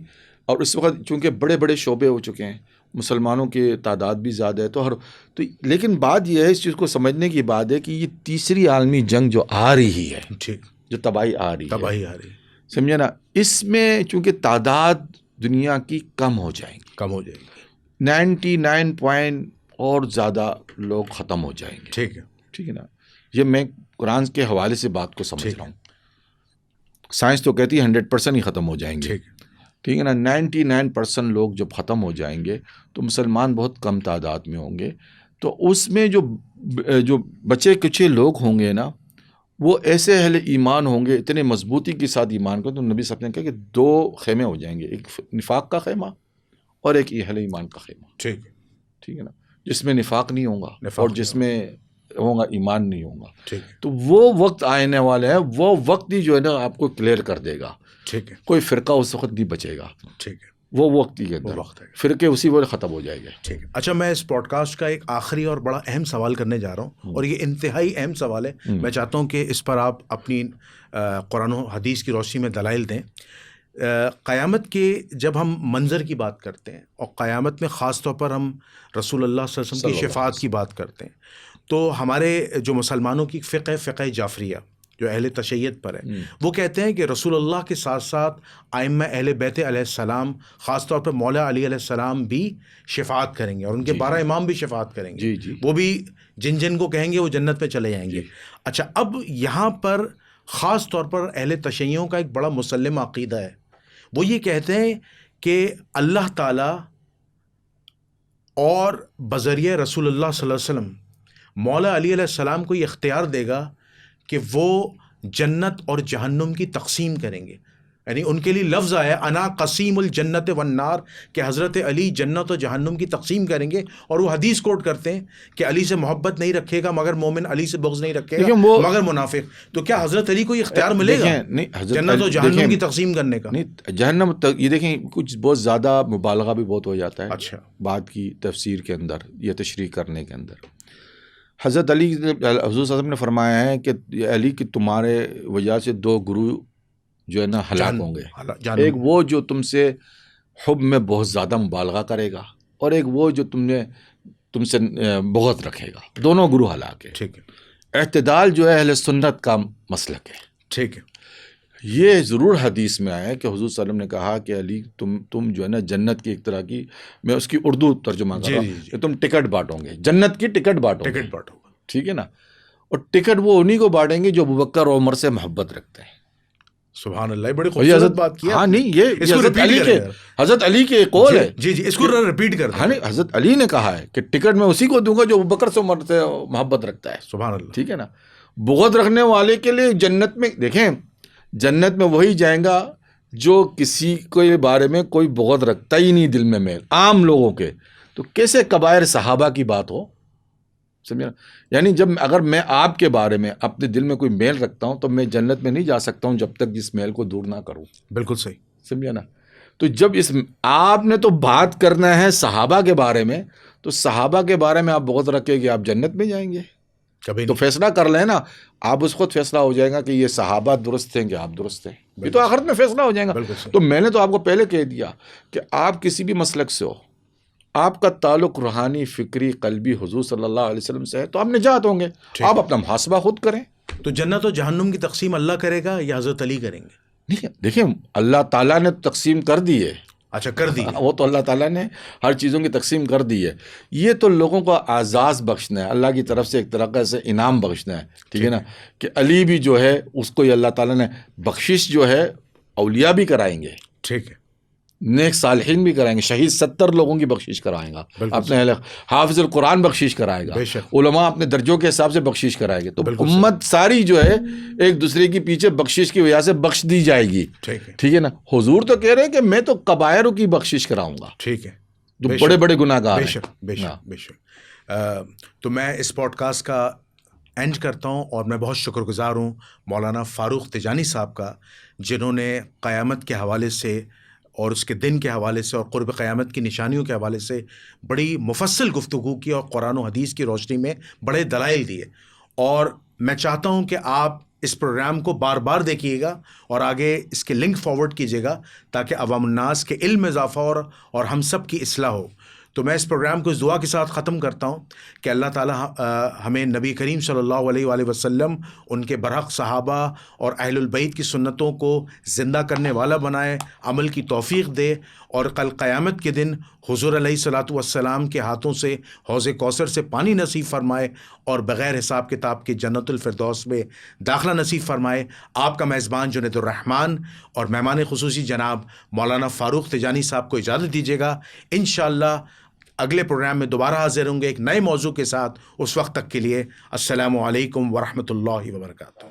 اور اس وقت چونکہ بڑے بڑے شعبے ہو چکے ہیں, مسلمانوں کی تعداد بھی زیادہ ہے, تو لیکن بات یہ ہے, اس چیز کو سمجھنے کی بات ہے کہ یہ تیسری عالمی جنگ جو آ رہی ہے, جو تباہی آ رہی ہے, سمجھے نا, اس میں چونکہ تعداد دنیا کی کم ہو جائیں گی, 99 اور زیادہ لوگ ختم ہو جائیں گے. ٹھیک ہے نا, یہ میں قرآن کے حوالے سے بات کو سمجھ رہا ہوں. سائنس تو کہتی ہے 100% ہی ختم ہو جائیں گے. ٹھیک ہے نا, 99% لوگ جب ختم ہو جائیں گے تو مسلمان بہت کم تعداد میں ہوں گے. تو اس میں جو بچے کچھ لوگ ہوں گے نا, وہ ایسے اہل ایمان ہوں گے, اتنے مضبوطی کے ساتھ ایمان کو, تو نبی صاحب نے کہا کہ 2 خیمے ہو جائیں گے, ایک نفاق کا خیمہ اور ایک اہل ایمان کا خیمہ. ٹھیک ہے نا, جس میں نفاق نہیں ہوگا اور جس میں ہوگا ایمان نہیں ہوگا. تو وہ وقت آنے والا ہے, وہ وقت ہی جو ہے نا آپ کو کلیئر کر دے گا. کوئی فرقہ اس وقت نہیں بچے گا. وہ وقت ہی ہے, فرقے اسی وقت ختم ہو جائے گا.
اچھا, میں اس پوڈ کاسٹ کا ایک آخری اور بڑا اہم سوال کرنے جا رہا ہوں, اور یہ انتہائی اہم سوال ہے. میں چاہتا ہوں کہ اس پر آپ اپنی قرآن و حدیث کی روشنی میں دلائل دیں. قیامت کے جب ہم منظر کی بات کرتے ہیں, اور قیامت میں خاص طور پر ہم رسول اللہ صلی اللہ علیہ وسلم کی شفاعت کی بات کرتے ہیں, تو ہمارے جو مسلمانوں کی فقہ جعفریہ جو اہل تشیع پر ہے, وہ کہتے ہیں کہ رسول اللہ کے ساتھ ساتھ ائمہ اہل بیت علیہ السلام, خاص طور پر مولا علی علیہ السلام بھی شفاعت کریں گے, اور ان کے 12 امام بھی شفاعت کریں گے. وہ بھی جن کو کہیں گے وہ جنت میں چلے جائیں گے. اچھا, اب یہاں پر خاص طور پر اہل تشیعوں کا ایک بڑا مسلم عقیدہ ہے. وہ یہ کہتے ہیں کہ اللہ تعالیٰ اور بذریعہ رسول اللہ صلی اللہ علیہ وسلم مولا علی علیہ السلام کو یہ اختیار دے گا کہ وہ جنت اور جہنم کی تقسیم کریں گے. یعنی ان کے لیے لفظ آیا انا قسیم الجنت والنار, کہ حضرت علی جنت و جہنم کی تقسیم کریں گے. اور وہ حدیث کوٹ کرتے ہیں کہ علی سے محبت نہیں رکھے گا مگر مومن, علی سے بغض نہیں رکھے گا مگر منافق. تو کیا حضرت علی کو یہ اختیار ملے گا جنت و جہنم کی تقسیم کرنے کا؟
نہیں, جہنم یہ دیکھیں کچھ بہت زیادہ مبالغہ بھی بہت ہو جاتا ہے.
اچھا,
بات کی تفسیر کے اندر یا تشریح کرنے کے اندر. حضرت علی حضور صلی اللہ علیہ وسلم نے فرمایا ہے کہ علی کی تمہارے وجہ سے 2 گروہ جو ہے نا ہلاک ہوں گے. ایک وہ جو تم سے حب میں بہت زیادہ مبالغہ کرے گا, اور ایک وہ جو تم سے بغض رکھے گا. دونوں گروہ ہلاک ہے. اعتدال جو ہے اہل سنت کا مسلک ہے. یہ ضرور حدیث میں آیا ہے کہ حضور صلی اللہ علیہ وسلم نے کہا کہ علی تم جو ہے نا جنت کی ایک طرح کی, میں اس کی اردو ترجمہ کر رہا ہوں, کہ تم ٹکٹ بانٹو گے, جنت کی ٹکٹ بانٹو گے. ٹھیک ہے نا, اور ٹکٹ وہ انہی کو بانٹیں گے جو ابوبکر اور عمر سے محبت رکھتے ہیں.
سبحان اللہ, بڑی خوبصورت بات کی.
ہاں نہیں, یہ حضرت علی کے قول ہے.
جی, اس کو ریپیٹ کر.
ہاں نہیں, حضرت علی نے کہا ہے کہ ٹکٹ میں اسی کو دوں گا جو ابوبکر سے عمر سے محبت رکھتا ہے.
سبحان اللہ.
ٹھیک ہے نا, بغض رکھنے والے کے لیے جنت میں, دیکھیں جنت میں وہی جائیں گا جو کسی کے بارے میں کوئی بغض رکھتا ہی نہیں دل میں میل, عام لوگوں کے. تو کیسے کبائر صحابہ کی بات ہو, سمجھے نا. یعنی جب اگر میں آپ کے بارے میں اپنے دل میں کوئی میل رکھتا ہوں تو میں جنت میں نہیں جا سکتا ہوں جب تک جس میل کو دور نہ کروں.
بالکل صحیح,
سمجھے نا. تو جب آپ نے تو بات کرنا ہے صحابہ کے بارے میں, تو صحابہ کے بارے میں آپ بغض رکھیں گے, آپ جنت میں جائیں گے.
کبھی
تو فیصلہ کر لیں نا آپ, اس وقت فیصلہ ہو جائے گا کہ یہ صحابہ درست ہیں کہ آپ درست ہیں. یہ تو آخرت میں فیصلہ ہو جائے گا. تو میں نے تو آپ کو پہلے کہہ دیا کہ آپ کسی بھی مسلک سے ہو, آپ کا تعلق روحانی, فکری, قلبی حضور صلی اللہ علیہ وسلم سے ہے, تو آپ نجات ہوں گے. آپ اپنا محاسبہ خود کریں.
تو جنت و جہنم کی تقسیم اللہ کرے گا یا حضرت علی کریں گے؟
دیکھیں اللہ تعالیٰ نے تقسیم کر دی ہے.
اچھا کر دی.
وہ تو اللہ تعالیٰ نے ہر چیزوں کی تقسیم کر دی ہے. یہ تو لوگوں کو اعزاز بخشنا ہے, اللہ کی طرف سے ایک طرح سے انعام بخشنا ہے, ٹھیک ہے نا, کہ علی بھی جو ہے اس کو یہ اللہ تعالیٰ نے بخشش جو ہے اولیاء بھی کرائیں گے,
ٹھیک ہے,
نیک صالحین بھی کرائیں گے, شہید 70 لوگوں کی بخشش کرائیں گا, اپنے حافظ القرآن بخشش کرائے گا, علماء اپنے درجوں کے حساب سے بخشش کرائے گے. تو امت ساری جو ہے ایک دوسرے کی پیچھے بخشش کی وجہ سے بخش دی جائے گی, ٹھیک ہے نا. حضور تو کہہ رہے ہیں کہ میں تو کبائروں کی بخشش کراؤں گا,
ٹھیک ہے,
جو بڑے بڑے گناہ گار ہیں.
بے شک بے شک. تو میں اس پوڈ کاسٹ کا اینڈ کرتا ہوں, اور میں بہت شکر گزار ہوں مولانا فاروق تیجانی صاحب کا, جنہوں نے قیامت کے حوالے سے اور اس کے دن کے حوالے سے اور قرب قیامت کی نشانیوں کے حوالے سے بڑی مفصل گفتگو کی, اور قرآن و حدیث کی روشنی میں بڑے دلائل دیے. اور میں چاہتا ہوں کہ آپ اس پروگرام کو بار بار دیکھیے گا اور آگے اس کے لنک فارورڈ کیجیے گا, تاکہ عوام الناس کے علم میں اضافہ اور ہم سب کی اصلاح ہو. تو میں اس پروگرام کو اس دعا کے ساتھ ختم کرتا ہوں کہ اللہ تعالیٰ ہمیں نبی کریم صلی اللہ علیہ وآلہ وسلم, ان کے برحق صحابہ اور اہل البیت کی سنتوں کو زندہ کرنے والا بنائے, عمل کی توفیق دے, اور کل قیامت کے دن حضور علیہ الصلاۃ والسلام کے ہاتھوں سے حوض کوثر سے پانی نصیب فرمائے, اور بغیر حساب کتاب کے جنت الفردوس میں داخلہ نصیب فرمائے. آپ کا میزبان جنید الرحمن اور مہمان خصوصی جناب مولانا فاروق تیجانی صاحب کو اجازت دیجیے گا. انشاءاللہ اگلے پروگرام میں دوبارہ حاضر ہوں گے ایک نئے موضوع کے ساتھ. اس وقت تک کے لیے السلام علیکم ورحمۃ اللہ وبرکاتہ.